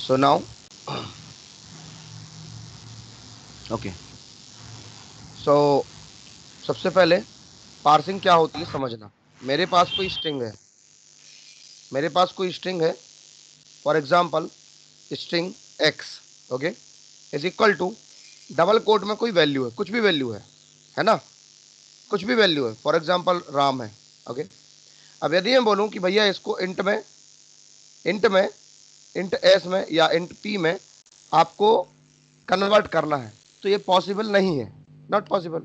So now, okay. So सबसे पहले parsing क्या होती है समझना। मेरे पास कोई स्ट्रिंग है, मेरे पास कोई स्ट्रिंग है, for example string X, okay, is equal to double quote में कोई वैल्यू है, कुछ भी वैल्यू है ना, कुछ भी वैल्यू है, फॉर एग्जाम्पल राम है, ओके। अब यदि मैं बोलूं कि भैया इसको इंट में इंट एस में या इंट पी में आपको कन्वर्ट करना है, तो ये पॉसिबल नहीं है, नॉट पॉसिबल,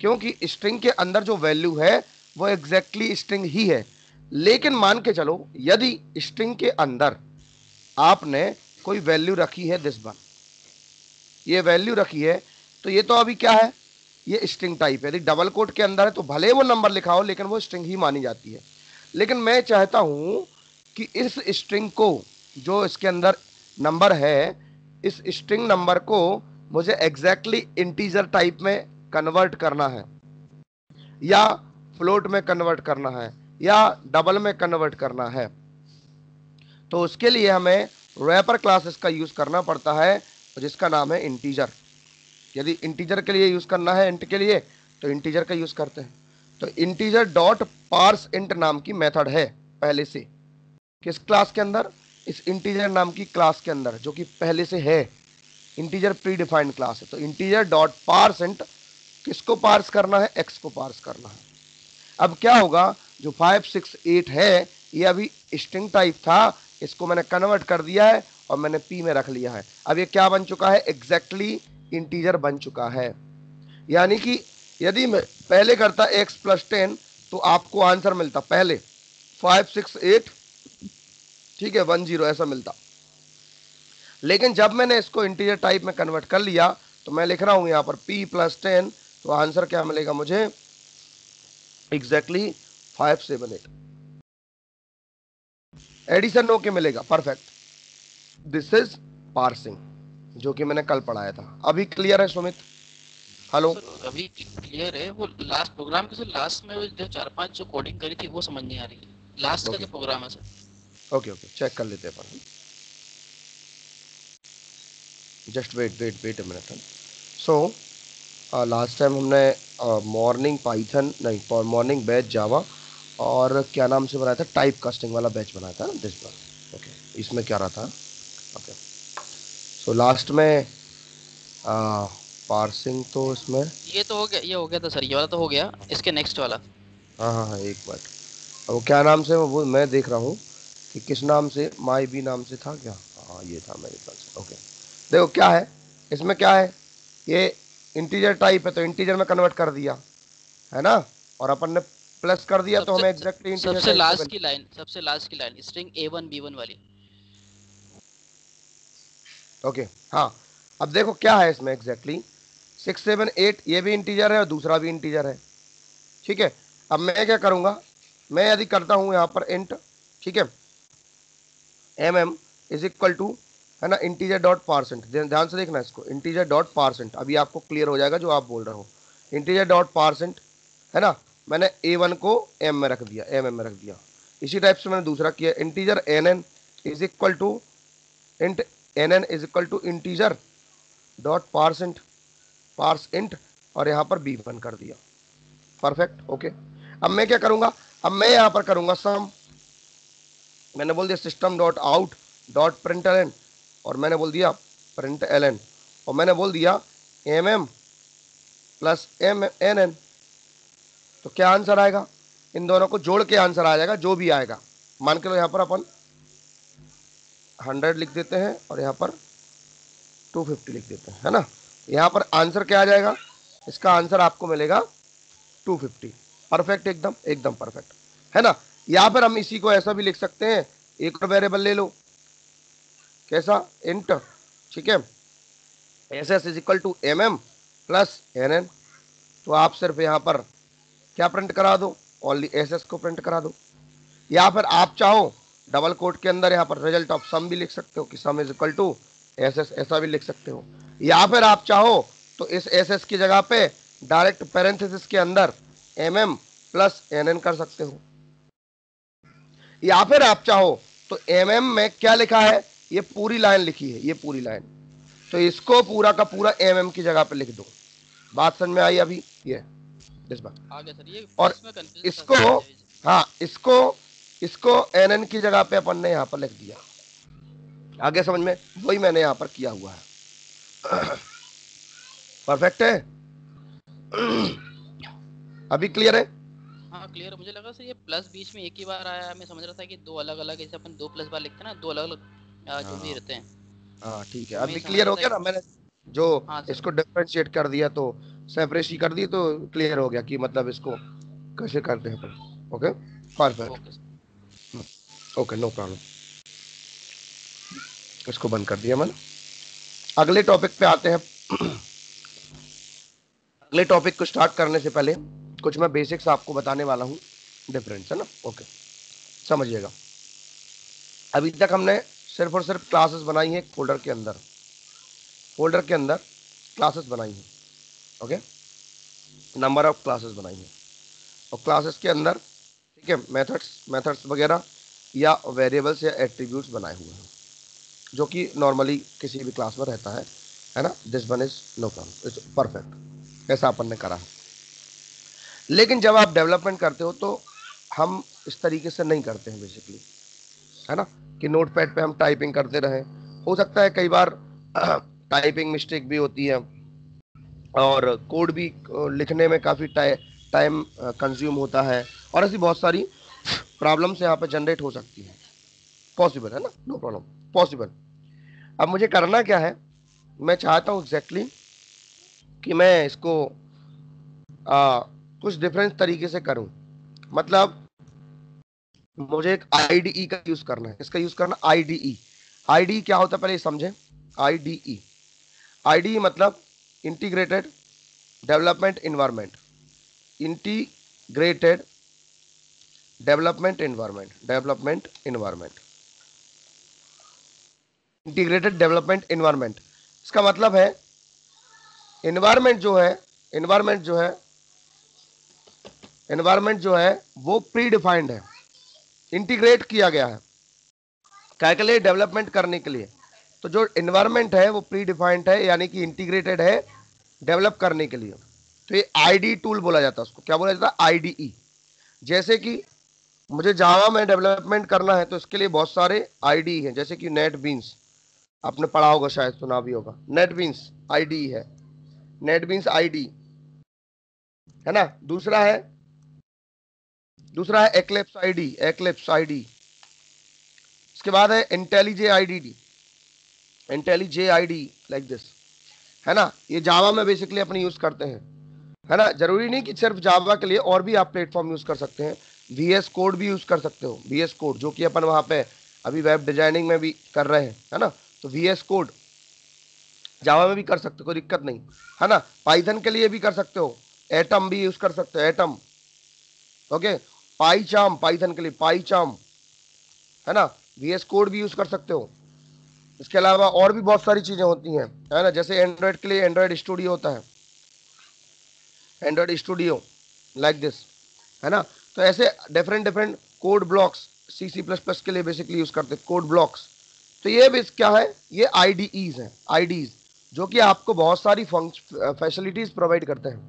क्योंकि स्ट्रिंग के अंदर जो वैल्यू है वो एग्जैक्टली स्ट्रिंग ही है। लेकिन मान के चलो यदि स्ट्रिंग के अंदर आपने कोई वैल्यू रखी है दिस वन, ये वैल्यू रखी है, तो ये तो अभी क्या है, ये स्ट्रिंग टाइप है। यदि डबल कोट के अंदर है तो भले वो नंबर लिखा हो लेकिन वो स्ट्रिंग ही मानी जाती है। लेकिन मैं चाहता हूं कि इस स्ट्रिंग को, जो इसके अंदर नंबर है, इस स्ट्रिंग नंबर को मुझे एग्जैक्टली इंटीजर टाइप में कन्वर्ट करना है, या फ्लोट में कन्वर्ट करना है, या डबल में कन्वर्ट करना है। तो उसके लिए हमें रैपर क्लासेस का यूज करना पड़ता है, जिसका नाम है इंटीजर। यदि इंटीजर के लिए यूज करना है, इंट के लिए, तो इंटीजर का यूज करते हैं। तो इंटीजर डॉट पार्स इंट नाम की मेथड है पहले से, किस क्लास के अंदर, इस इंटीजर नाम की क्लास के अंदर, जो कि पहले से है, इंटीजर प्री डिफाइंड क्लास है। तो इंटीजर डॉट पार्स इंट किसको पार्स करना है, एक्स को पार्स करना है। अब क्या होगा, जो 568 है ये अभी स्ट्रिंग टाइप था, इसको मैंने कन्वर्ट कर दिया है और मैंने पी में रख लिया है। अब ये क्या बन चुका है, एग्जैक्टली इंटीजर बन चुका है। यानी कि यदि मैं पहले करता x प्लस 10 तो आपको आंसर मिलता पहले 568, ठीक है, 10 ऐसा मिलता। लेकिन जब मैंने इसको इंटीजर टाइप में कन्वर्ट कर लिया तो मैं लिख रहा हूं यहां पर p प्लस 10, तो आंसर क्या मिलेगा मुझे, एग्जैक्टली 578। एडिशन नो के मिलेगा, परफेक्ट। दिस इज पार्सिंग, जो कि मैंने कल पढ़ाया था। अभी क्लियर है सुमित? हेलो? सर अभी क्लियर है। वो लास्ट प्रोग्राम के सर, लास्ट में वो जो 4-5 जो कोडिंग करी थी वो समझ नहीं आ रही है। लास्ट का ओके जो प्रोग्राम है सर। ओके ओके, चेक कर लेते हैं अपन। Just wait wait wait a minute. So last time हमने मॉर्निंग पाइथन नहीं, मॉर्निंग बैच जावा और क्या नाम से बनाया था, टाइप कास्टिंग वाला बैच बनाया था ना दिस बार। ओके, इसमें क्या रहा था, ओके। सो लास्ट में पार्सिंग तो इसमें, ये तो हो गया, ये हो गया था सर, ये वाला तो हो गया। इसके नेक्स्ट वाला। हाँ हाँ हाँ, एक मिनट। अब वो क्या नाम से, वो मैं देख रहा हूँ कि किस नाम से, माई बी नाम से था क्या, हाँ ये था मेरे पास, ओके। देखो क्या है, इसमें क्या है, ये इंटीजर टाइप है तो इंटीजर में कन्वर्ट कर दिया है ना, और अपन ने प्लस कर दिया तो सबसे हमें एग्जैक्टली इंटीजर सबसे टाइप में लास्ट वैल्यू। की लाइन, सबसे लास्ट की लाइन स्ट्रिंग A1 B1 वाली। ओके, हाँ। अब देखो क्या है इसमें एग्जैक्टली, 6 7 8 ये भी इंटीजर है और दूसरा भी इंटीजर है, ठीक है। अब मैं क्या करूंगा, मैं यदि करता हूं यहां पर इंट, ठीक है, इज इक्वल टू, है ना, इंटीजर डॉट पार्सेंट, ध्यान से देखना इसको, इंटीजर डॉट पार्सेंट, अभी आपको क्लियर हो जाएगा जो आप बोल रहे हो। इंटीजर डॉट पार्सेंट, है ना, मैंने A1 को एम में रख दिया, एम में रख दिया। इसी टाइप से मैंने दूसरा किया, integer NN is equal to int NN is equal to integer dot parse int, parse int, और यहाँ पर B1 कर दिया, परफेक्ट, ओके। अब मैं क्या करूंगा, अब मैं यहाँ पर करूंगा सम, मैंने बोल दिया system dot out dot print L N, और मैंने बोल दिया प्रिंट एल एन, और मैंने बोल दिया MM प्लस MNN। तो क्या आंसर आएगा, इन दोनों को जोड़ के आंसर आ जाएगा जो भी आएगा। मान के लो यहाँ पर अपन 100 लिख देते हैं और यहाँ पर 250 लिख देते हैं, है ना। यहाँ पर आंसर क्या आ जाएगा, इसका आंसर आपको मिलेगा 250, परफेक्ट, एकदम एकदम परफेक्ट, है ना। या फिर हम इसी को ऐसा भी लिख सकते हैं, एक और वेरिएबल ले लो, कैसा, इंट, ठीक है, S S is equal to MM plus NN। तो आप सिर्फ यहाँ पर क्या प्रिंट करा दो, ओनली SS को प्रिंट करा दो। या फिर आप चाहो डबल कोट के अंदर यहाँ पर रिजल्ट ऑफ सम भी लिख सकते हो कि sum is equal to SS, ऐसा भी लिख सकते हो। या फिर आप चाहो तो इस SS की जगह पे डायरेक्ट पैरेंथेसिस के अंदर MM प्लस NN कर सकते हो। या फिर आप चाहो तो MM में क्या लिखा है, ये पूरी लाइन लिखी है, ये पूरी लाइन, तो इसको पूरा का पूरा mm की जगह पे लिख दो। बात समझ में आई अभी? ये इस बात। आगे सर ये और इसमें कंफ्यूजन था इसको, सर मुझे। हाँ इसको, इसको nn की जगह पे अपन ने यहाँ पर लिख दिया। आगे समझ में? वही मैंने यहाँ पर किया हुआ है। परफेक्ट है? अभी क्लियर है? हाँ क्लियर। मुझे लगा सर ये प्लस बीच में एक ही बार आया, मैं समझ रहा था कि दो अलग अलग, जैसे अपन दो प्लस बार लिखते हैं ना, दो अलग अलग जो भी हाँ रहते हैं, हाँ ठीक है, तो मैं ये अभी समझ क्लियर रहा हो था गया ना? मैंने जो हाँ सर। इसको डिफरेंशिएट कर दिया, तो सेपरेशन कर दी, तो क्लियर हो गया कि मतलब इसको कैसे करते हैं अपन। Okay, okay perfect. Sir. Okay, no problem. इसको बंद कर दिया मैंने। अगले टॉपिक पे आते हैं। अगले टॉपिक को स्टार्ट करने से पहले कुछ मैं बेसिक्स आपको बताने वाला हूँ, डिफरेंस है ना। ओके, समझिएगा। अभी तक हमने सिर्फ और सिर्फ क्लासेस बनाई हैं एक फोल्डर के अंदर, फोल्डर के अंदर क्लासेस बनाई हैं। ओके, नंबर ऑफ क्लासेस बनाई हैं, और क्लासेस के अंदर ठीक है मेथड्स मेथड्स वगैरह या वेरिएबल्स या एट्रीब्यूट्स बनाए हुए हैं, जो कि नॉर्मली किसी भी क्लास में रहता है ना। This one is no problem, it's perfect, ऐसा अपन ने करा है। लेकिन जब आप डेवलपमेंट करते हो तो हम इस तरीके से नहीं करते हैं बेसिकली, है ना, कि नोट पैड पे हम टाइपिंग करते रहें। हो सकता है कई बार टाइपिंग मिस्टेक भी होती है, और कोड भी लिखने में काफ़ी टाइम कंज्यूम होता है, और ऐसी बहुत सारी प्रॉब्लम्स यहाँ पे जनरेट हो सकती है। पॉसिबल है ना, नो प्रॉब्लम, पॉसिबल। अब मुझे करना क्या है, मैं चाहता हूँ एग्जैक्टली कि मैं इसको कुछ डिफरेंट तरीके से करूं। मतलब मुझे एक आईडीई का यूज करना है। इसका यूज करना, आईडीई। आईडीई क्या होता है पहले ये समझें। आईडीई, आईडीई मतलब integrated development environment, integrated development environment, development environment, integrated development environment. इसका मतलब है इन्वायरमेंट जो है, इन्वायरमेंट जो है इन्वायरमेंट जो है वो प्री डिफाइंड है, इंटीग्रेट किया गया है। क्या के लिए? डेवलपमेंट करने के लिए। तो जो इन्वायरमेंट है वो प्री डिफाइंड है, यानी कि इंटीग्रेटेड है डेवलप करने के लिए। तो ये आईडी टूल बोला जाता है, उसको क्या बोला जाता है? आईडीई। जैसे कि मुझे जावा में डेवलपमेंट करना है तो इसके लिए बहुत सारे आईडी हैं, जैसे कि नेट बीन्स, आपने पढ़ा होगा, शायद सुना भी होगा। नेट बीन्स आईडी है, नेट बीन्स आईडी, है ना। दूसरा है एक्लिप्स आईडी, एक्लिप्स आईडी। इसके बाद है इंटेलिजे आईडी, इंटेलिजे आईडी, लाइक दिस, है ना। ये जावा में बेसिकली अपने यूज करते हैं, है ना। जरूरी नहीं कि सिर्फ जावा के लिए, और भी आप प्लेटफॉर्म यूज कर सकते हैं। VS कोड भी यूज कर सकते हो, VS कोड, जो कि अपन वहां पे अभी वेब डिजाइनिंग में भी कर रहे हैं, है ना। तो VS कोड जावा में भी कर सकते हो, कोई दिक्कत नहीं, है ना। पाइथन के लिए भी कर सकते हो, एटम भी यूज कर सकते हो, एटम। ओके, पाईचाम, पाइथन के लिए पाईचाम, है ना। VS कोड भी यूज कर सकते हो। इसके अलावा और भी बहुत सारी चीजें होती हैं, है ना। जैसे एंड्रॉइड के लिए एंड्रॉइड स्टूडियो होता है, एंड्रॉइड स्टूडियो, लाइक दिस, है ना। तो ऐसे different different code blocks C++ के लिए बेसिकली यूज करते हैं, कोड ब्लॉक्स। तो ये भी क्या है? ये आईडीईज हैं, आईडीज, जो कि आपको बहुत सारी फैसिलिटीज प्रोवाइड करते हैं,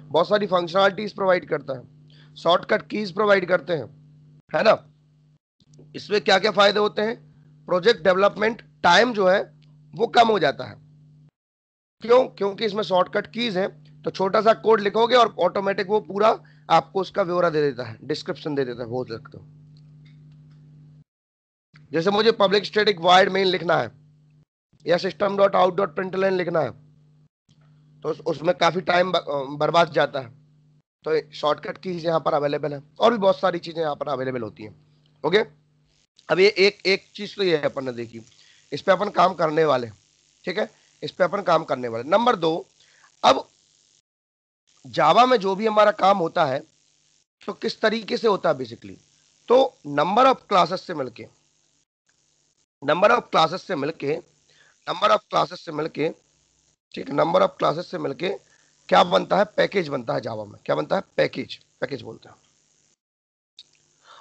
बहुत सारी फंक्शनलिटीज प्रोवाइड करता है, शॉर्टकट कीज प्रोवाइड करते हैं, है ना। इसमें क्या क्या फायदे होते हैं? प्रोजेक्ट डेवलपमेंट टाइम जो है वो कम हो जाता है। क्यों? क्योंकि इसमें शॉर्टकट कीज हैं, तो छोटा सा कोड लिखोगे और ऑटोमेटिक वो पूरा आपको उसका ब्यौरा दे देता है, डिस्क्रिप्शन दे देता है, बोल सकते हो। जैसे मुझे पब्लिक स्टैटिक वॉइड मेन लिखना है, या system dot out dot println लिखना है, तो उसमें काफी टाइम बर्बाद जाता है। तो शॉर्टकट कीज यहाँ पर अवेलेबल है, और भी बहुत सारी चीजें यहाँ पर अवेलेबल होती हैं। ओके, अब ये एक एक चीज तो ये है अपन ने देखी, इस पे अपन काम करने वाले हैं, ठीक है। इस पे अपन काम करने वाले। नंबर 2, अब जावा में जो भी हमारा काम होता है तो किस तरीके से होता है बेसिकली। तो नंबर ऑफ क्लासेस से मिलके, नंबर ऑफ क्लासेस से मिलके, नंबर ऑफ क्लासेस से मिलके, ठीक है, नंबर ऑफ क्लासेस से मिलके क्या बनता है? पैकेज बनता है जावा में। क्या बनता है? पैकेज, पैकेज बोलते हैं।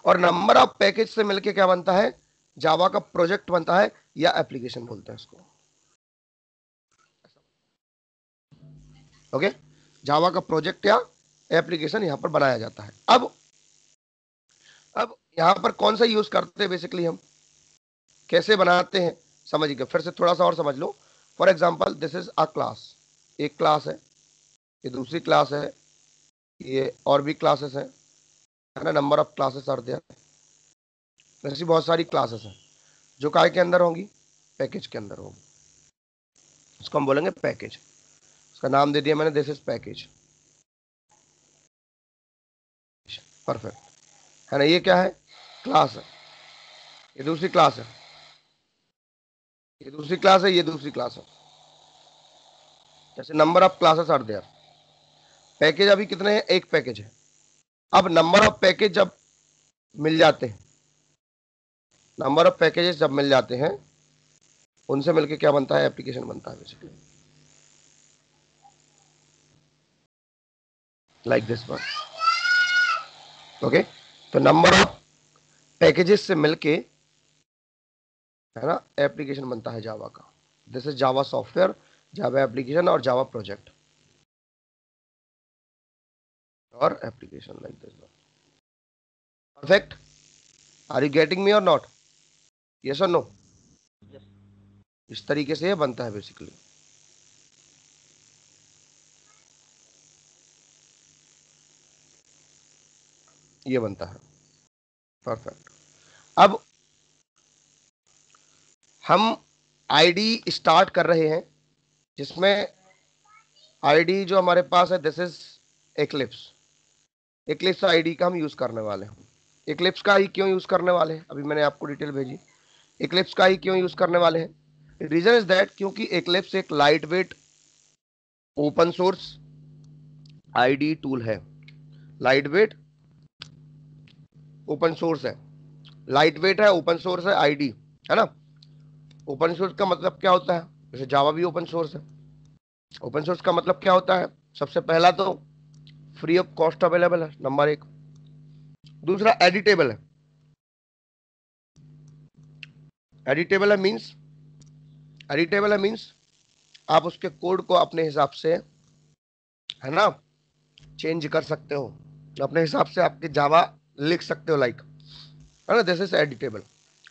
और नंबर ऑफ पैकेज से मिलके क्या बनता है? जावा का प्रोजेक्ट बनता है या एप्लीकेशन बोलते हैं इसको। ओके, जावा का प्रोजेक्ट या एप्लीकेशन यहां पर बनाया जाता है। अब यहां पर कौन सा यूज करते हैं बेसिकली, हम कैसे बनाते हैं समझ गए। फिर से थोड़ा सा और समझ लो। For example this is a class, एक क्लास है, ये दूसरी क्लास है, ये और भी क्लासेस है ना, number of classes are there. ऐसी बहुत सारी क्लासेस हैं जो काय के अंदर होंगी, पैकेज के अंदर होंगी। इसको हम बोलेंगे पैकेज। इसका नाम दे दिया मैंने, दिस इज पैकेज। परफेक्ट है ना। ये क्या है, क्लास है, ये दूसरी क्लास है, ये दूसरी क्लास है, ये दूसरी क्लास है। जैसे number of classes are there, package अभी कितने हैं, एक पैकेज है। अब नंबर ऑफ पैकेज जब मिल जाते हैं, नंबर ऑफ पैकेजेस जब मिल जाते हैं, उनसे मिलके क्या बनता है, एप्लीकेशन बनता है basically, like this one. Okay, तो नंबर ऑफ पैकेजेस से मिलके है ना एप्लीकेशन बनता है जावा का। This is Java software, Java application और जावा प्रोजेक्ट और application, like this one. Perfect, are you getting me or not, yes और नो। इस तरीके से ये बनता है बेसिकली। ये बनता है, परफेक्ट। अब हम आईडी स्टार्ट कर रहे हैं, जिसमें आईडी जो हमारे पास है this is eclipse. Eclipse ID का हम यूज करने वाले हैं। एक्लिप्स का ही क्यों यूज करने वाले हैं, अभी मैंने आपको डिटेल भेजी। एक्लिप्स का ही क्यों यूज करने वाले हैं, रीजन इज दैट क्योंकि एक्लिप्स एक light weight open source ID tool है। लाइट वेट ओपन सोर्स है, लाइट वेट है, ओपन सोर्स है आईडी, है ना। ओपन सोर्स का मतलब क्या होता है, जैसे जावा भी ओपन सोर्स है। ओपन सोर्स का मतलब क्या होता है, सबसे पहला तो फ्री ऑफ कॉस्ट अवेलेबल है, नंबर एक। दूसरा एडिटेबल है। एडिटेबल है मींस, एडिटेबल है मींस आप उसके कोड को अपने हिसाब से है ना चेंज कर सकते हो, अपने हिसाब से आपके जावा लिख सकते हो, लाइक, है ना। This is editable.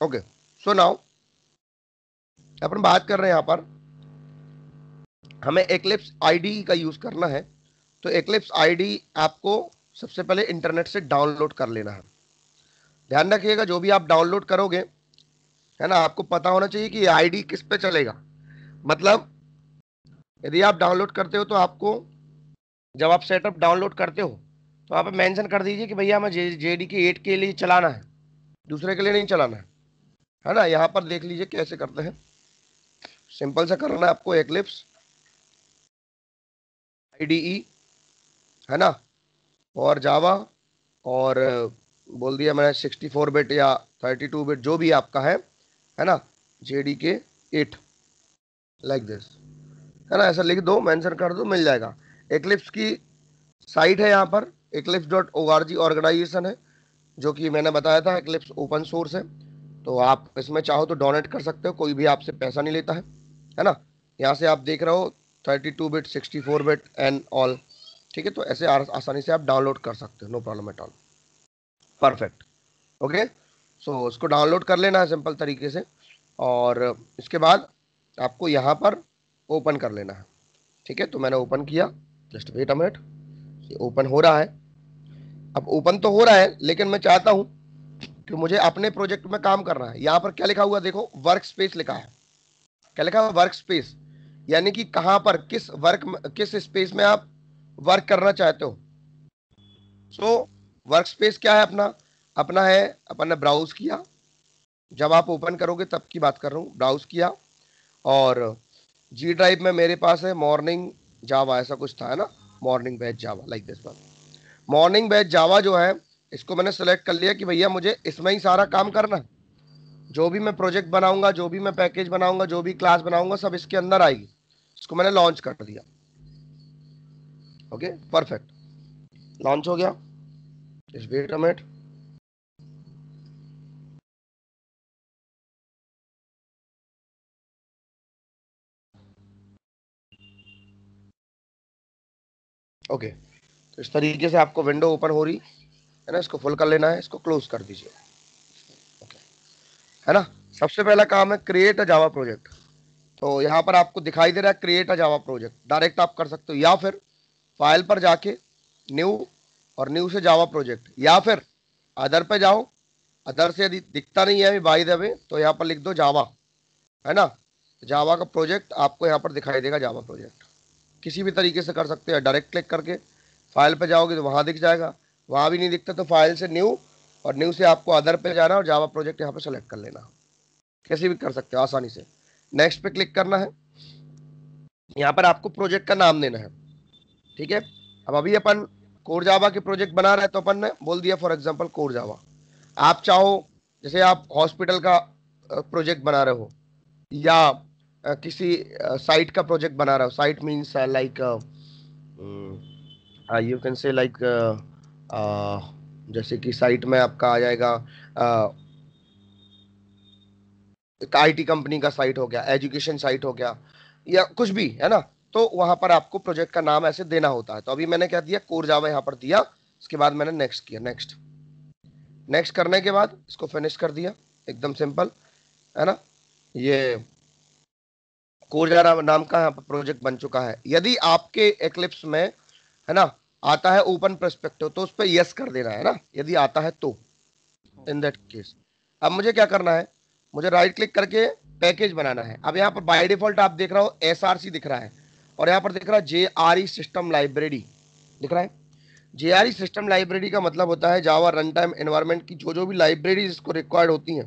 Okay, so now अपन बात कर रहे हैं यहां पर, हमें एक्लिप्स आईडी का यूज करना है। तो एक्लिप्स आईडी आपको सबसे पहले इंटरनेट से डाउनलोड कर लेना है। ध्यान रखिएगा, जो भी आप डाउनलोड करोगे, है ना, आपको पता होना चाहिए कि ये आईडी किस पे चलेगा। मतलब यदि आप डाउनलोड करते हो तो आपको, जब आप सेटअप डाउनलोड करते हो तो आप मेंशन कर दीजिए कि भैया हमें JDK 8 के लिए चलाना है, दूसरे के लिए नहीं चलाना है ना। यहाँ पर देख लीजिए कैसे करते हैं। सिंपल सा करना है आपको, एक्लिप्स IDE, है ना, और जावा, और बोल दिया मैंने 64 बिट या 32 बिट जो भी आपका है ना, JDK 8, लाइक दिस, है ना। ऐसा लिख दो, मेंशन कर दो, मिल जाएगा। एक्लिप्स की साइट है यहाँ पर, eclipse.org ऑर्गेनाइजेशन है, जो कि मैंने बताया था एक्लिप्स ओपन सोर्स है। तो आप इसमें चाहो तो डोनेट कर सकते हो, कोई भी आपसे पैसा नहीं लेता है ना। यहाँ से आप देख रहे हो 32 बिट, 64 बिट एंड ऑल, ठीक है। तो ऐसे आसानी से आप डाउनलोड कर सकते हो, no problem at all. Perfect, okay. So उसको डाउनलोड कर लेना है सिंपल तरीके से, और इसके बाद आपको यहाँ पर ओपन कर लेना है, ठीक है। तो मैंने ओपन किया, जस्ट वेट अ मिनट, ये ओपन हो रहा है। अब ओपन तो हो रहा है, लेकिन मैं चाहता हूं कि मुझे अपने प्रोजेक्ट में काम करना है। यहां पर क्या लिखा हुआ देखो, वर्क स्पेस लिखा है। क्या लिखा हुआ, वर्क स्पेस, यानी कि कहां पर, किस किस स्पेस में आप वर्क करना चाहते हो। सो वर्क स्पेस क्या है अपना, अपना है, अपन ने ब्राउज किया, जब आप ओपन करोगे तब की बात कर रहा हूं, ब्राउज किया, और जी ड्राइव में मेरे पास है मॉर्निंग जावा, ऐसा कुछ था, है ना, morning batch Java, like this one. Morning batch Java जो है, इसको मैंने सेलेक्ट कर लिया कि भैया मुझे इसमें ही सारा काम करना है। जो भी मैं प्रोजेक्ट बनाऊंगा, जो भी मैं पैकेज बनाऊंगा, जो भी क्लास बनाऊंगा, सब इसके अंदर आएगी। इसको मैंने लॉन्च कर दिया। ओके, परफेक्ट, लॉन्च हो गया। वेट अ मिनट, ओके, तो इस तरीके से आपको विंडो ओपन हो रही है ना, इसको फुल कर लेना है, इसको क्लोज कर दीजिए। ओके, है ना। सबसे पहला काम है क्रिएट अ जावा प्रोजेक्ट। तो यहाँ पर आपको दिखाई दे रहा है create a Java project, direct आप कर सकते हो, या फिर फाइल पर जाके न्यू, और न्यू से जावा प्रोजेक्ट, या फिर अदर पे जाओ, अदर से यदि दिखता नहीं है बाय द वे तो यहाँ पर लिख दो जावा, है ना। जावा का प्रोजेक्ट आपको यहाँ पर दिखाई देगा, जावा प्रोजेक्ट। किसी भी तरीके से कर सकते हैं, डायरेक्ट क्लिक करके फाइल पे जाओगे तो वहाँ दिख जाएगा, वहाँ भी नहीं दिखता तो फाइल से न्यू, और न्यू से आपको अदर पे जाना और जावा प्रोजेक्ट यहाँ पे सेलेक्ट कर लेना। कैसे भी कर सकते हो आसानी से। नेक्स्ट पे क्लिक करना है, यहाँ पर आपको प्रोजेक्ट का नाम देना है, ठीक है। अब अभी अपन कोर जावा के प्रोजेक्ट बना रहे हैं तो अपन ने बोल दिया फॉर एग्जांपल कोर जावा। आप चाहो जैसे आप हॉस्पिटल का प्रोजेक्ट बना रहे हो, या किसी साइट का प्रोजेक्ट बना रहे हो, site means like you can say like, जैसे कि साइट में आपका आ जाएगा एक आईटी कंपनी का साइट हो गया, एजुकेशन साइट हो गया, या कुछ भी, है ना। तो वहां पर आपको प्रोजेक्ट का नाम ऐसे देना होता है। तो अभी मैंने क्या दिया, कोर जावा यहाँ पर दिया, उसके बाद मैंने नेक्स्ट किया, नेक्स्ट। नेक्स्ट करने के बाद इसको फिनिश कर दिया, एकदम सिंपल, है ना। ये कोर जावा नाम का यहाँ पर प्रोजेक्ट बन चुका है। यदि आपके एक्लिप्स में, है ना, आता है ओपन पर्सपेक्टिव तो उस पर यस कर देना है ना, यदि आता है तो, इन दैट केस। अब मुझे क्या करना है, मुझे राइट क्लिक करके पैकेज बनाना है। अब यहाँ पर बाय डिफॉल्ट आप देख रहे हो एसआरसी दिख रहा है, और यहाँ पर दिख रहा है जेआरई सिस्टम लाइब्रेरी दिख रहा है। जेआरई सिस्टम लाइब्रेरी का मतलब होता है जावा रन टाइम एनवायरमेंट की जो जो भी लाइब्रेरीज इसको रिक्वायर्ड होती हैं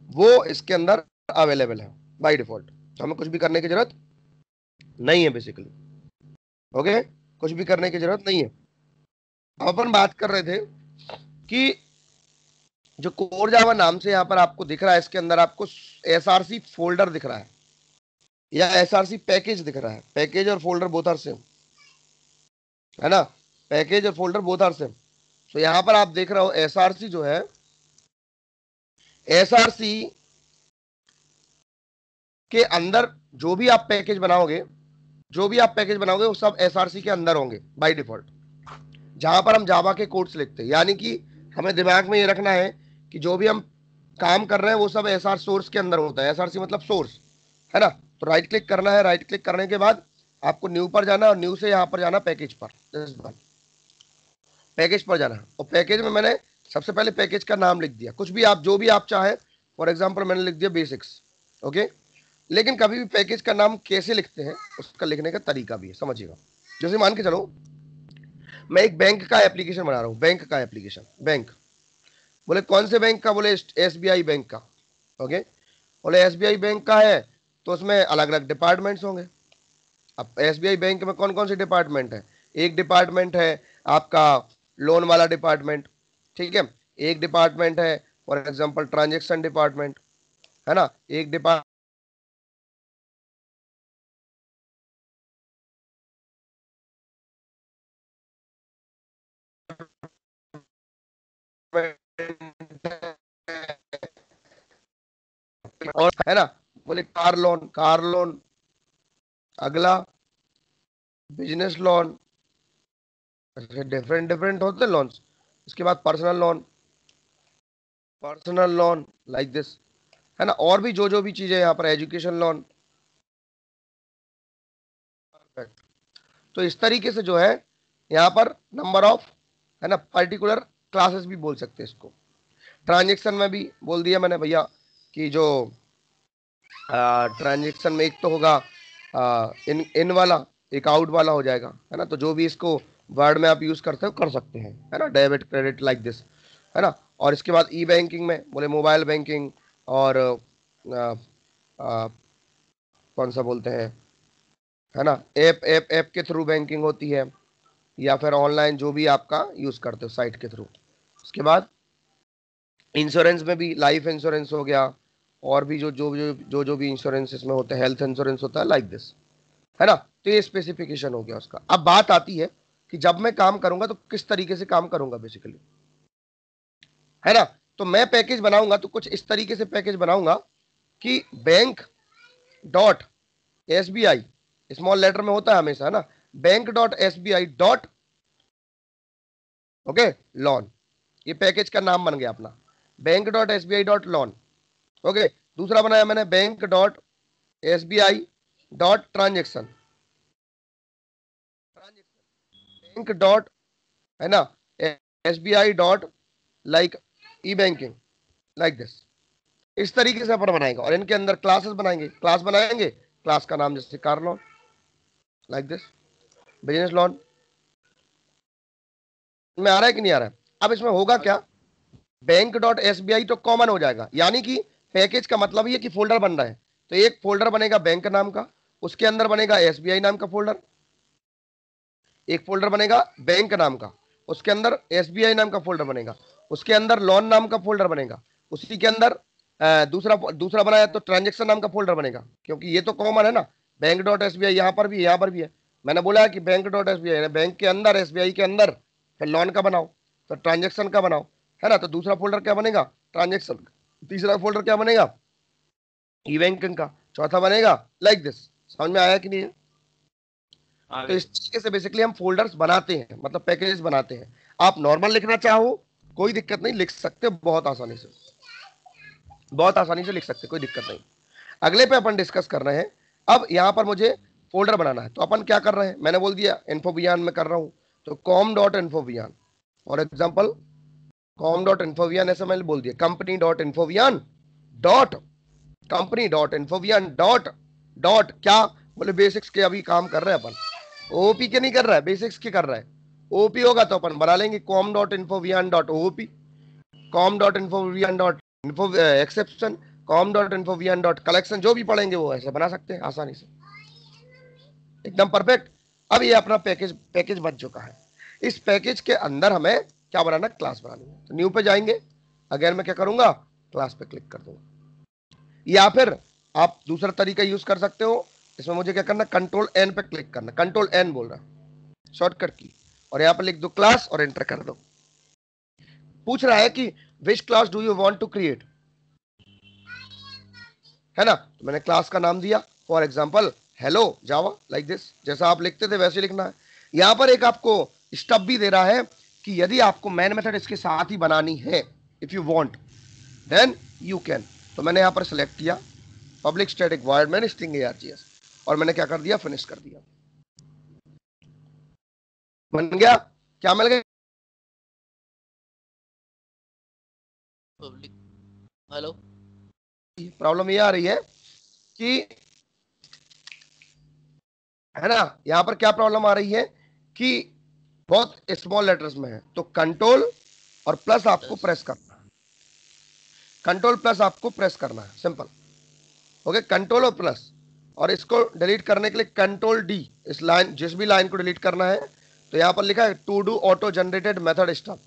वो इसके अंदर अवेलेबल है बाय डिफॉल्ट। तो हमें कुछ भी करने की जरूरत नहीं है बेसिकली। ओके, कुछ भी करने की जरूरत नहीं है। अब अपन बात कर रहे थे कि जो कोर जावा नाम से यहाँ पर आपको दिख रहा है, इसके अंदर आपको एसआरसी फोल्डर दिख रहा है, या एसआरसी पैकेज दिख रहा है। पैकेज और फोल्डर बोथ आर सेम, है ना। पैकेज और फोल्डर बोथ आर सेम। तो यहाँ पर आप देख रहे हो एसआरसी जो है, एसआरसी के अंदर जो भी आप पैकेज बनाओगे, जो भी आप पैकेज बनाओगे वो सब एसआरसी के अंदर होंगे बाय डिफॉल्ट, जहां पर हम जावा के कोड्स लिखते हैं। यानी कि हमें दिमाग में ये रखना है कि जो भी हम काम कर रहे हैं वो सब एसआर सोर्स के अंदर होता है। एसआरसी मतलब सोर्स, है ना। तो राइट क्लिक करना है, राइट क्लिक करने के बाद आपको न्यू पर जाना, और न्यू से यहाँ पर जाना पैकेज पर, पैकेज पर जाना। और पैकेज में मैंने सबसे पहले पैकेज का नाम लिख दिया, कुछ भी आप जो भी आप चाहे, फॉर एग्जाम्पल मैंने लिख दिया बेसिक्स। ओके, लेकिन कभी भी पैकेज का नाम कैसे लिखते हैं उसका लिखने का तरीका भी है, समझिएगा। जैसे मान के चलो मैं एक बैंक का एप्लीकेशन बना रहा हूँ, बैंक का एप्लीकेशन, बैंक, बोले कौन से बैंक का, बोले एसबीआई बैंक का। ओके, बोले एसबीआई बैंक का है तो उसमें अलग अलग डिपार्टमेंट्स होंगे। अब एसबीआई बैंक में कौन कौन से डिपार्टमेंट है, एक डिपार्टमेंट है आपका लोन वाला डिपार्टमेंट, ठीक है। एक डिपार्टमेंट है फॉर एग्जांपल ट्रांजेक्शन डिपार्टमेंट, है ना। एक डिपार्टमेंट और, है ना, बोले कार लोन, कार लोन, अगला बिजनेस लोन, डिफरेंट डिफरेंट होते हैं लोन्स। इसके बाद personal loan, personal loan like this, है ना। और भी जो जो भी चीजें यहाँ पर, एजुकेशन लोन। तो इस तरीके से जो है यहाँ पर नंबर ऑफ, है ना, पर्टिकुलर क्लासेस भी बोल सकते हैं इसको। ट्रांजेक्शन में भी बोल दिया मैंने भैया कि जो ट्रांजेक्शन में एक तो होगा इन इन वाला, एक आउट वाला हो जाएगा, है ना। तो जो भी इसको वर्ड में आप यूज करते हो कर सकते हैं, है ना, डेबिट क्रेडिट लाइक दिस, है ना। और इसके बाद ई बैंकिंग में बोले मोबाइल बैंकिंग, और कौन सा बोलते हैं, है ना, ऐप ऐप ऐप के थ्रू बैंकिंग होती है, या फिर ऑनलाइन जो भी आपका यूज करते हो साइट के थ्रू। उसके बाद इंश्योरेंस में भी लाइफ इंश्योरेंस हो गया, और भी जो भी इंश्योरेंस इसमें होते हैं, हेल्थ इंश्योरेंस होता है लाइक दिस, है ना। तो ये स्पेसिफिकेशन हो गया उसका। अब बात आती है कि जब मैं काम करूंगा तो किस तरीके से काम करूंगा बेसिकली, है ना। तो मैं पैकेज बनाऊंगा तो कुछ इस तरीके से पैकेज बनाऊंगा कि bank dot S B I, small letter में होता है हमेशा, है ना, bank dot S B I dot okay loan, ये पैकेज का नाम बन गया अपना, bank dot S B I dot loan. Okay, दूसरा बनाया मैंने bank dot S B I dot transaction, bank dot है ना S B I dot like e banking, like this. इस तरीके से अपन बनाएंगे और इनके अंदर क्लासेस बनाएंगे, क्लास बनाएंगे, क्लास का नाम जैसे car loan, like this, business loan. में आ रहा है कि नहीं आ रहा है? अब इसमें होगा क्या, bank dot S B I तो कॉमन हो जाएगा, यानी कि पैकेज का मतलब ये कि फोल्डर बन रहा है, तो एक फोल्डर बनेगा बैंक नाम का, उसके अंदर बनेगा एस बी आई नाम का फोल्डर, एक फोल्डर बनेगा बैंक नाम का, उसके अंदर एस बी आई नाम का फोल्डर बनेगा, उसके अंदर लोन नाम का फोल्डर बनेगा, उसी के अंदर दूसरा दूसरा बनाया तो ट्रांजेक्शन नाम का फोल्डर बनेगा, क्योंकि ये तो कॉमन है ना, bank dot S B I यहाँ पर भी है, यहाँ पर भी है। मैंने बोला है कि bank dot S B I bank के अंदर एस बी आई के अंदर, फिर लोन का बनाओ, फिर ट्रांजेक्शन का बनाओ, है ना, तो दूसरा फोल्डर क्या बनेगा, ट्रांजेक्शन का, तीसरा फोल्डर क्या बनेगा, ई बैंकिंग का, चौथा बनेगा लाइक दिस। समझ में आया कि नहीं? तो इस तरीके से बेसिकली हम फोल्डर्स बनाते हैं, मतलब पैकेजेस बनाते हैं। आप नॉर्मल लिखना चाहो कोई दिक्कत नहीं, लिख सकते बहुत आसानी से, बहुत आसानी से लिख सकते, कोई दिक्कत नहीं। अगले पे अपन डिस्कस कर रहे हैं। अब यहाँ पर मुझे फोल्डर बनाना है, तो अपन क्या कर रहे हैं, मैंने बोल दिया इन्फोबियान में कर रहा हूँ, तो com dot InfoBeans, for example com dot InfoBeans, ऐसा मैंने बोल दिया, company dot InfoBeans dot, company dot InfoBeans dot dot क्या बोले, बेसिक्स के अभी काम कर रहे हैं अपन, ओपी के नहीं कर रहा है, बेसिक्स के कर रहा है। ओपी होगा तो अपन बना लेंगे com dot InfoBeans dot OP, com dot InfoBeans dot info exception, com dot InfoBeans dot collection, जो भी पढ़ेंगे वो ऐसे बना सकते हैं आसानी से, एकदम परफेक्ट। अब ये अपना पैकेज पैकेज बन चुका है। इस पैकेज के अंदर हमें क्या बनाना, क्लास बनानी है, तो न्यू पे जाएंगे, अगेन मैं क्या करूंगा, क्लास पे क्लिक कर दूंगा, या फिर आप दूसरा तरीका यूज कर सकते हो। इसमें मुझे क्या करना, कंट्रोल एन पे क्लिक करना, कंट्रोल एन बोल रहा है शॉर्टकट की, और यहां पर लिख दो क्लास और एंटर कर दो। पूछ रहा है कि which class do you want to create, है ना, तो मैंने क्लास का नाम दिया, for example hello Java, like this, जैसा आप लिखते थे वैसे लिखना है। यहां पर एक आपको स्टेप भी दे रहा है कि यदि आपको मेन मेथड इसके साथ ही बनानी है, if you want then you can, तो मैंने यहां पर सिलेक्ट किया public static void main string args, और मैंने क्या कर दिया, फिनिश कर दिया, बन गया, क्या मिल गया, पब्लिक, हेलो, प्रॉब्लम ये आ रही है कि, है ना, यहां पर क्या प्रॉब्लम आ रही है कि बहुत स्मॉल लेटर्स में है, तो कंट्रोल और प्लस आपको प्रेस करना है, कंट्रोल प्लस आपको प्रेस करना है, सिंपल। ओके, कंट्रोल और प्लस, और इसको डिलीट करने के लिए कंट्रोल डी, इस लाइन जिस भी लाइन को डिलीट करना है, तो यहां पर लिखा है to do auto generated method stuff,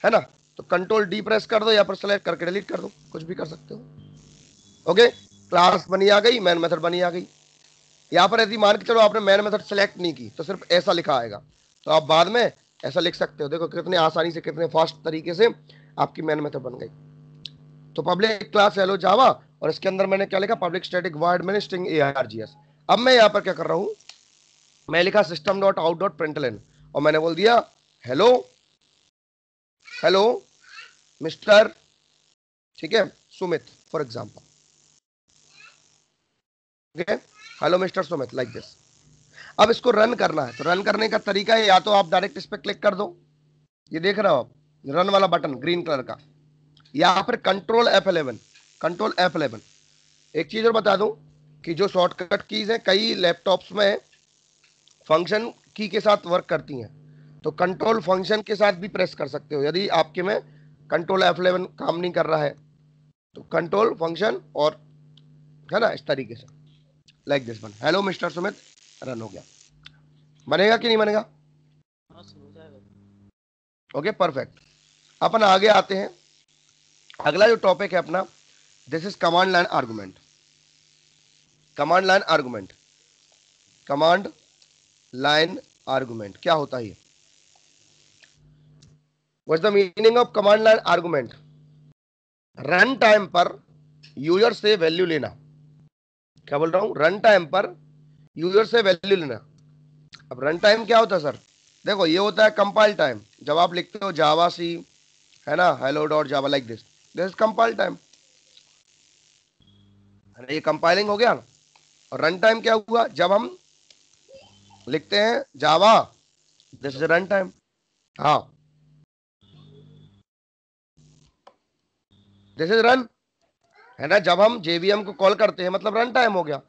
है ना, तो कंट्रोल डी प्रेस कर दो, या पर सेलेक्ट करके डिलीट कर दो, कुछ भी कर सकते हो। ओके, क्लास बनी आ गई, मेन मेथड बनी आ गई। यहाँ पर यदि मान के चलो आपने मेन मेथड सेलेक्ट नहीं की, तो सिर्फ ऐसा लिखा आएगा, तो आप बाद में ऐसा लिख सकते हो, देखो कितने आसानी से, कितने फास्ट तरीके से आपकी मेन मेथड बन गई। तो पब्लिक क्लास हेलो जावा, और इसके अंदर मैंने क्या लिखा, public static void main string args। अब मैं यहाँ पर क्या कर रहा हूँ, मैं लिखा system dot out dot println, और मैंने बोल दिया हेलो, हेलो मिस्टर, ठीक है, Sumit for example, hello mister Sumit, like this. अब इसको रन करना है, तो रन करने का तरीका है, या तो आप डायरेक्ट इस पर क्लिक कर दो, ये देख रहे हो आप रन वाला बटन ग्रीन कलर का, या फिर कंट्रोल F11, कंट्रोल F11। एक चीज और बता दूं कि जो शॉर्टकट कीज है कई लैपटॉप्स में फंक्शन की के साथ वर्क करती हैं, तो कंट्रोल फंक्शन के साथ भी प्रेस कर सकते हो, यदि आपके में कंट्रोल F11 काम नहीं कर रहा है, तो कंट्रोल फंक्शन, और है ना, इस तरीके से like this one, hello mister Sumit, run हो गया। बनेगा कि नहीं बनेगा? हाँ सर हो जाएगा। Okay perfect. अपन आगे आते हैं, अगला जो टॉपिक है अपना, this is command line argument. Command line argument, command line argument क्या होता है? What's the meaning of command line argument? Run time पर यूजर से वैल्यू लेना, क्या बोल रहा हूं, रन टाइम पर यूजर से वैल्यू लेना। अब रन टाइम क्या होता है सर? देखो ये होता है कंपाइल टाइम, जब आप लिखते हो जावा सी, है ना, hello dot Java like this is compile time, है ना, ये कंपाइलिंग हो गया ना। और रन टाइम क्या हुआ? जब हम लिखते हैं जावा, दिस इज रन टाइम। हाँ, दिस इज रन, है ना, जब हम जेवीएम को कॉल करते हैं मतलब रन टाइम हो गया।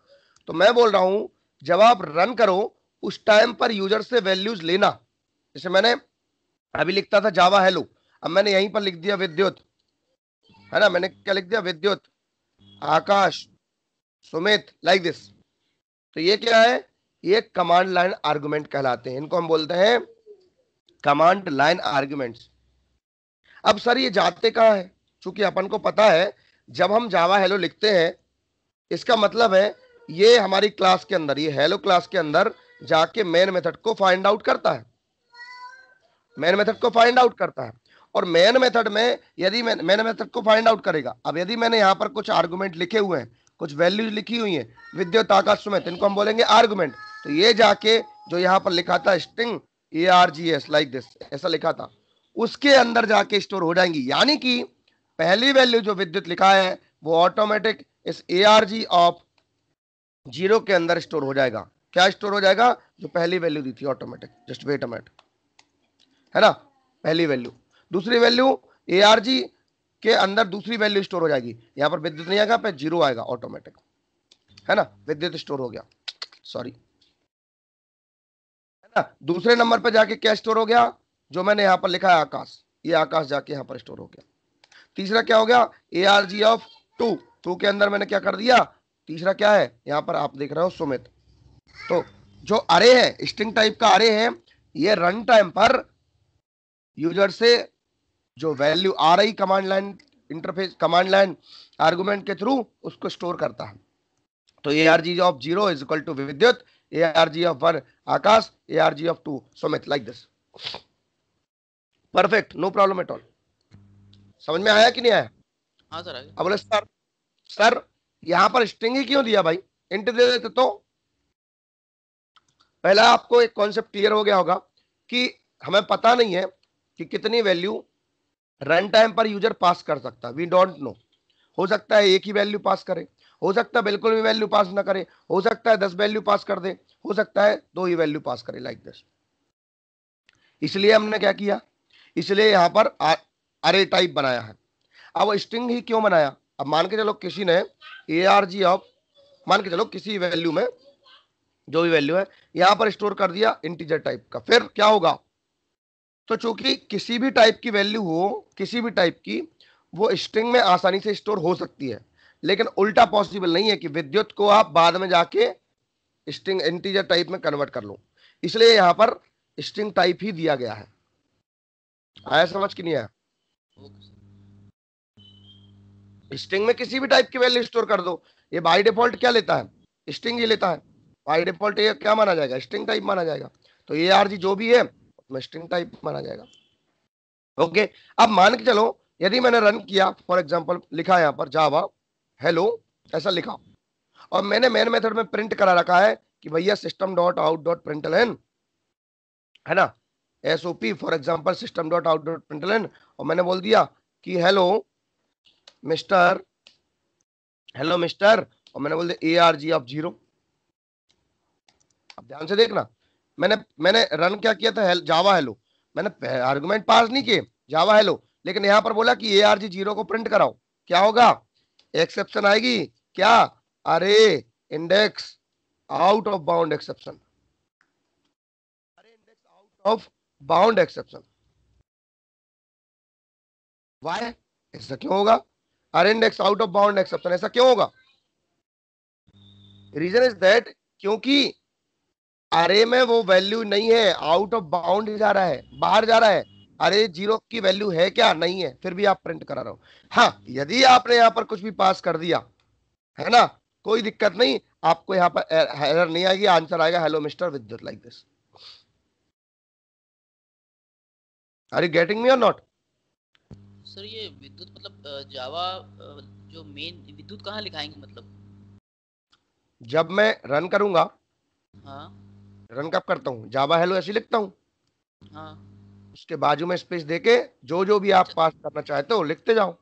तो मैं बोल रहा हूं जब आप रन करो उस टाइम पर यूजर से वैल्यूज लेना। जैसे मैंने अभी लिखता था जावा हेलो, अब मैंने यहीं पर लिख दिया विद्युत, है ना, मैंने क्या लिख दिया? विद्युत, आकाश, सुमित, लाइक दिस। तो ये क्या है? ये कमांड लाइन आर्गुमेंट कहलाते हैं, इनको हम बोलते हैं कमांड लाइन आर्गुमेंट्स। अब सर ये जाते कहां है? चूंकि अपन को पता है जब हम जावा हेलो लिखते हैं, इसका मतलब है ये हमारी क्लास के अंदर, ये हेलो क्लास के अंदर जाके मेन मेथड को फाइंड आउट करता है, मेन मेथड को फाइंड आउट करता है। और मेन मेथड में यदि मेन मेथड को फाइंड आउट करेगा, अब यदि मैंने यहां पर कुछ आर्गुमेंट लिखे हुए हैं, कुछ वैल्यूज लिखी हुई हैं, विद्युत, आकाश, सुमित, इनको हम बोलेंगे आर्गुमेंट। तो ये जाके जो यहां पर लिखा था स्ट्रिंग ARGS लाइक दिस, ऐसा लिखा था, उसके अंदर जाके स्टोर हो जाएंगी। यानी कि पहली वैल्यू जो विद्युत लिखा है वो ऑटोमेटिक इस ARG ऑफ 0 के अंदर स्टोर हो जाएगा। क्या स्टोर हो जाएगा? जो पहली वैल्यू दी थी automatic, just wait a minute, है ना, पहली वैल्यू। दूसरी वैल्यू ARG के अंदर दूसरी वैल्यू स्टोर हो जाएगी, यहां पर विद्युत नहीं आएगा, पे 0 आएगा ऑटोमेटिक, है ना, विद्युत स्टोर हो गया, सॉरी, है ना। दूसरे नंबर पर जाके क्या स्टोर हो गया? जो मैंने यहां पर लिखा है आकाश, ये आकाश जाके यहां पर स्टोर हो गया। तीसरा क्या हो गया? ARG ऑफ 2, 2 के अंदर मैंने क्या कर दिया? तीसरा क्या है? यहां पर आप देख रहे हो सुमित। तो जो अरे है, स्ट्रिंग टाइप का अरे है, ये रन टाइम पर यूजर से जो वैल्यू आ रही command line interface, command line argument के थ्रू, उसको स्टोर करता है। तो ARG of 0 is equal to Vidyut, ARG of 1 Akash, ARG of 2 Sumit, like this. Perfect, no problem at all. समझ में आया कि नहीं आया? हाँ सर आगे। अब बोले सर, सर यहां पर स्ट्रिंग ही क्यों दिया भाई, इंट दे देते तो। पहला आपको एक कॉन्सेप्ट क्लियर हो गया होगा कि हमें पता नहीं है कि कितनी वैल्यू रन टाइम पर यूजर पास कर सकता है, वी डोंट नो। हो सकता है एक ही वैल्यू पास करे, हो सकता है बिल्कुल भी वैल्यू पास ना करे, हो सकता है 10 वैल्यू पास कर दे, हो सकता है 2 ही वैल्यू पास करे, लाइक दिस। इसलिए हमने क्या किया? इसलिए यहां पर अरे टाइप बनाया है। अब स्ट्रिंग ही क्यों बनाया? अब मान के चलो किसी ने ARG ऑफ, मान के चलो किसी वैल्यू में, जो भी वैल्यू है, यहां पर स्टोर कर दिया इंटीजर टाइप का, फिर क्या होगा? तो चूंकि किसी भी टाइप की वैल्यू हो, किसी भी टाइप की, वो स्ट्रिंग में आसानी से स्टोर हो सकती है, लेकिन उल्टा पॉसिबल नहीं है कि विद्युत को आप बाद में जाके स्ट्रिंग इंटीजर टाइप में कन्वर्ट कर लो। इसलिए यहां पर स्ट्रिंग टाइप ही दिया गया है। आया समझ कि नहीं आया? Okay sir. स्ट्रिंग में किसी भी टाइप की वैल्यू स्टोर कर दो, ये बाय डिफॉल्ट क्या लेता है? स्ट्रिंग ही लेता है। बाय डिफॉल्ट ये क्या माना जाएगा? स्ट्रिंग टाइप माना जाएगा। तो ये ARG जो भी है उसमें स्ट्रिंग टाइप माना जाएगा। ओके। अब मान के चलो यदि मैंने रन किया, फॉर एग्जांपल लिखा यहां पर जावा हेलो, ऐसा लिखा, और मैंने मेन मेथड में प्रिंट करा रखा है कि भैया system dot out dot println, है ना, SOP for example system dot out dot println, और मैंने बोल दिया कि हेलो मिस्टर, हेलो मिस्टर, और मैंने बोल दिया ARG ऑफ 0। अब ध्यान से देखना, मैंने मैंने रन क्या किया था? जावा हेलो, मैंने आर्गुमेंट पास नहीं किए, जावा हेलो, लेकिन यहां पर बोला कि ARG 0 को प्रिंट कराओ। क्या होगा? एक्सेप्शन आएगी, क्या? Array index out of bound exception, array index out of bound exception. Why? ऐसा क्यों होगा? Array index out of bound exception ऐसा क्यों होगा? रीजन इज दैट, क्योंकि अरे में वो वैल्यू नहीं है, आउट ऑफ बाउंड जा रहा है, बाहर जा रहा है। अरे 0 की वैल्यू है क्या? नहीं है, फिर भी आप प्रिंट करा रहे हो। हाँ, यदि आपने यहां पर कुछ भी पास कर दिया, है ना, कोई दिक्कत नहीं, आपको यहां पर एरर नहीं आएगी, आंसर आएगा hello mister Vidyut, like this. Are you getting me or not? Sir ये विद्युत मतलब जावा जो मेन विद्युत कहाँ लिखाएंगे मतलब? जब मैं रन करूंगा, हाँ। रन कब करता हूँ, जावा हेलो ऐसे लिखता हूँ, हाँ। उसके बाजू में स्पेस देके जो जो भी आप अच्छा। पास करना चाहते हो लिखते जाओ।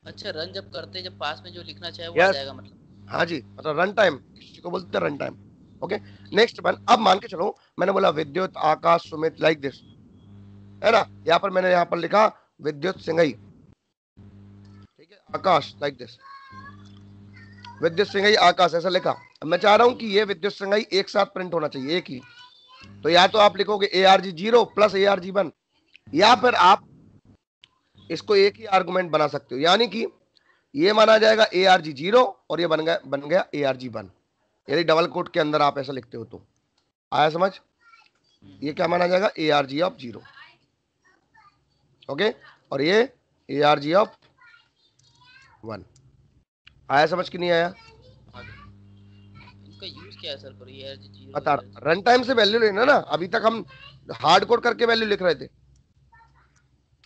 अच्छा, रन जब करते जब पास में जो लिखना चाहे वो आ यस, जाएगा मतलब। हाँ जी, मतलब रन टाइम किसी को बोलते हैं, रन टाइम। ओके, ठीक। नेक्स्ट वन, अब मान के चलो मैंने बोला विद्युत आकाश सुमित लाइक दिस, है ना, यहाँ पर मैंने यहाँ पर लिखा विद्युत सिंघई, ठीक है, आकाश लाइक दिस, विद्युत सिंघई आकाश ऐसा लिखा। अब मैं चाह रहा हूं कि ये विद्युत सिंघई एक साथ प्रिंट होना चाहिए, एक ही। तो या तो आप लिखोगे ARG 0 प्लस ARG 1, या फिर आप इसको एक ही आर्गुमेंट बना सकते हो, यानी कि ये माना जाएगा ARG 0 और ये बन गया ARG 1, यदि डबल कोट के अंदर आप ऐसा लिखते हो तो। आया समझ? ये क्या माना जाएगा, ARG 0, ओके, और ये ARG 1। आया समझ कि नहीं आया? आ गया। इनका यूज क्या है सर, पर ये जीरो बता ये रहा, रन टाइम से वैल्यू लेना ना, अभी तक हम हार्ड कोड करके वैल्यू लिख रहे थे।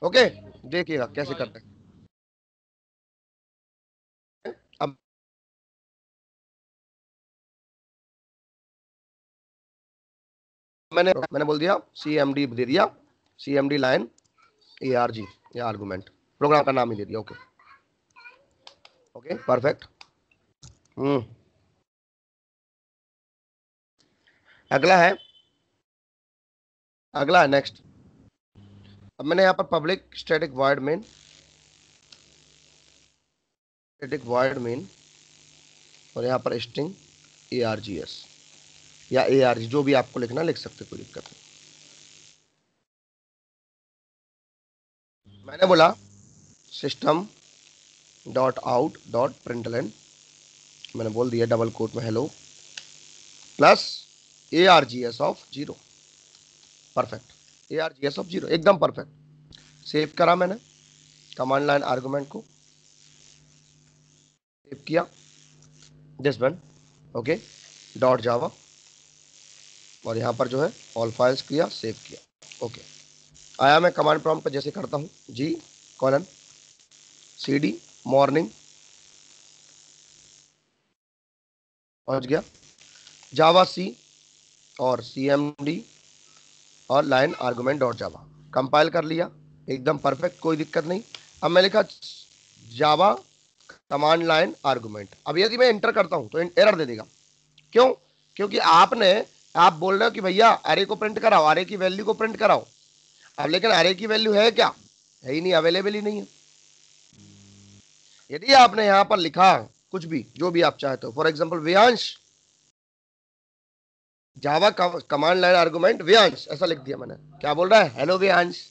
ओके, देखिएगा वो तो कैसे आ करते गया। हैं। अब मैंने बोल दिया CMD दे दिया, CMD लाइन ARG, या आर्गुमेंट, प्रोग्राम का नाम ही दे दिया। Okay, okay perfect. हम्म, अगला है, अगला है नेक्स्ट। अब मैंने यहाँ पर public static void main, static void main, और यहाँ पर स्ट्रिंग ARGS या ARG, जो भी आपको लिखना लिख सकते, कोई दिक्कत नहीं। मैंने बोला system dot out dot println, मैंने बोल दिया डबल कोट में hello plus ARGS perfect, ARGS एकदम परफेक्ट। सेव करा मैंने कमांड लाइन आर्गुमेंट को, सेव किया दिस वन, ओके, डॉट जावा, और यहाँ पर जो है ऑल फाइल्स किया, सेव किया। ओके, आया मैं कमांड प्रॉम्प्ट पर जैसे करता हूँ, G:CD मॉर्निंग, पहुंच गया, जावा सी और CMD और लाइन आर्गुमेंट डॉट जावा, कंपाइल कर लिया, एकदम परफेक्ट, कोई दिक्कत नहीं। अब मैं लिखा जावा कमांड लाइन आर्गुमेंट, अब यदि मैं एंटर करता हूं तो एरर दे देगा। क्यों? क्योंकि आप बोल रहे हो कि भैया अरे को प्रिंट कराओ, अरे की वैल्यू को प्रिंट कराओ। अब लेकिन अरे की वैल्यू है क्या, है ही नहीं, अवेलेबल ही नहीं है। यदि आपने यहां पर लिखा कुछ भी, जो भी आप चाहते हो, for example Vyansh, Java command line argument Vyansh ऐसा लिख दिया मैंने, क्या बोल रहा है, हेलो व्यांश,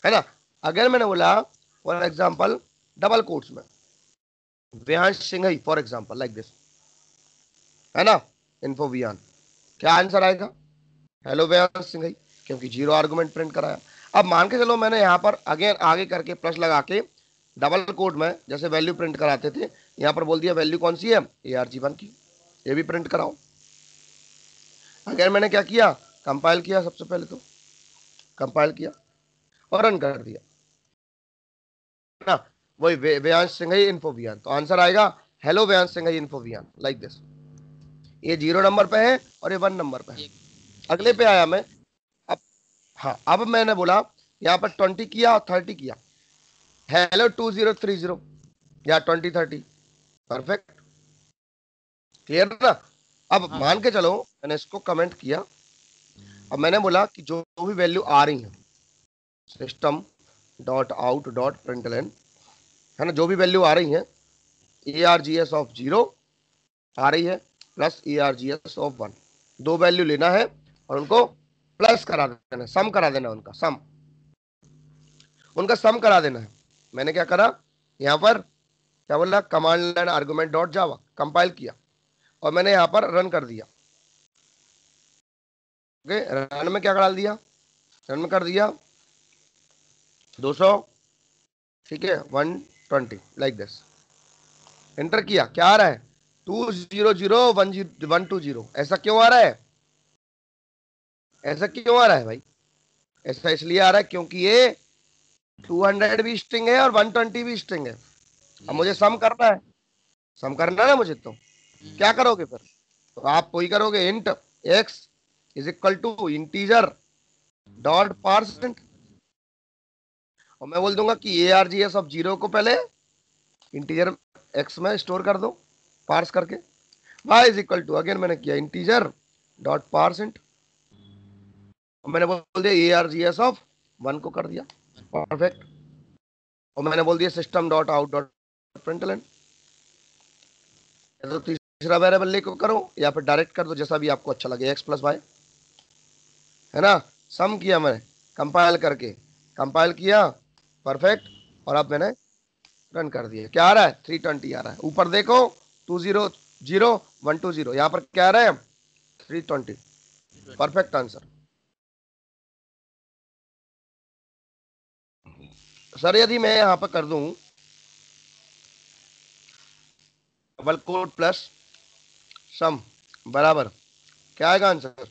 है ना। अगर मैंने बोला फॉर एग्जाम्पल डबल कोट्स में Vyansh Singhai for example like this, है ना, इन्फो वियान, क्या आंसर आएगा, हेलो व्यांश सिंघई, क्योंकि 0 आर्गुमेंट प्रिंट कराया। अब मान के चलो मैंने यहाँ पर अगेन आगे करके प्लस लगा के डबल कोट में जैसे वैल्यू प्रिंट कराते थे, यहाँ पर बोल दिया वैल्यू कौन सी है, ARG 1 की, ये भी प्रिंट कराओ। अगर मैंने क्या किया, कंपाइल किया, सबसे पहले तो कंपाइल किया और रन कर दिया ना, वही व्यांश सिंघई इन्फोवियान, तो आंसर आएगा हेलो व्यांश सिंघई इन्फोवियान लाइक दिस। ये 0 नंबर पे है और ये 1 नंबर पे है। एक। अगले पे आया मैं, अब हाँ, अब मैंने बोला यहाँ पर 20 किया और 30 किया, हेलो 2030 या 2030, परफेक्ट, क्लियर ना। अब हाँ मान सर। के चलो मैंने इसको कमेंट किया, अब मैंने बोला कि जो भी वैल्यू आ रही है system dot out dot println, है ना, जो भी वैल्यू आ रही है ARGS 0 आ रही है प्लस ARGS 1, दो वैल्यू लेना है और उनको प्लस करा देना, सम करा देना, उनका सम करा देना है। मैंने क्या करा, यहाँ पर क्या बोल रहा, कमांड लाइन आर्गुमेंट डॉट जावा, कंपाइल किया और मैंने यहाँ पर रन कर दिया। ओके, रन में क्या डाल दिया, रन में कर दिया 200, ठीक है, 120 लाइक दिस, एंटर किया, क्या आ रहा है, 200 120 ऐसा क्यों आ रहा है, ऐसा क्यों आ रहा है भाई, ऐसा इसलिए आ रहा है क्योंकि ये 200 भी स्ट्रिंग है और 120 भी स्ट्रिंग है। अब ये मुझे है। सम करना है, सम करना है ना मुझे, तो क्या हम्म। करोगे फिर, तो आप वही करोगे, int X is equal to integer dot parse int, और मैं बोल दूंगा कि A R G S of zero को पहले इंटीजर एक्स में स्टोर कर दो पार्स करके, y is equal to, again मैंने किया इंटीजर डॉट पार्सेंट, और मैंने बोल दिया A R G S of one को कर दिया, परफेक्ट। और मैंने बोल दिया system dot out dot println, तो तीसरा वेरिएबल लेकर करो या फिर डायरेक्ट कर दो, जैसा भी आपको अच्छा लगे, एक्स प्लस वाई, है ना। सम किया मैंने कंपाइल करके, कंपाइल किया, परफेक्ट, और अब मैंने रन कर दिया। क्या आ रहा है? 320 आ रहा है। ऊपर देखो 200 120, यहाँ पर क्या आ रहा है? 320, परफेक्ट आंसर। सर यदि मैं यहाँ पर कर दूं डबल कोड प्लस सम बराबर, क्या आएगा आंसर?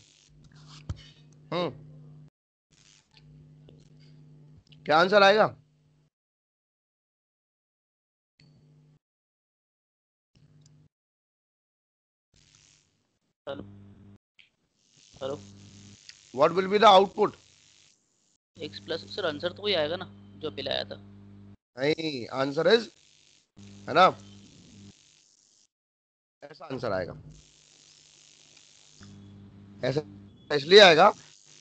हम्म, क्या आंसर आएगा? Hello hello. What will be the output? X plus sir, answer तो वही आएगा ना जो पहले आया था। नहीं, आंसर इज, है ना, ऐसा आंसर आएगा। ऐसा इसलिए आएगा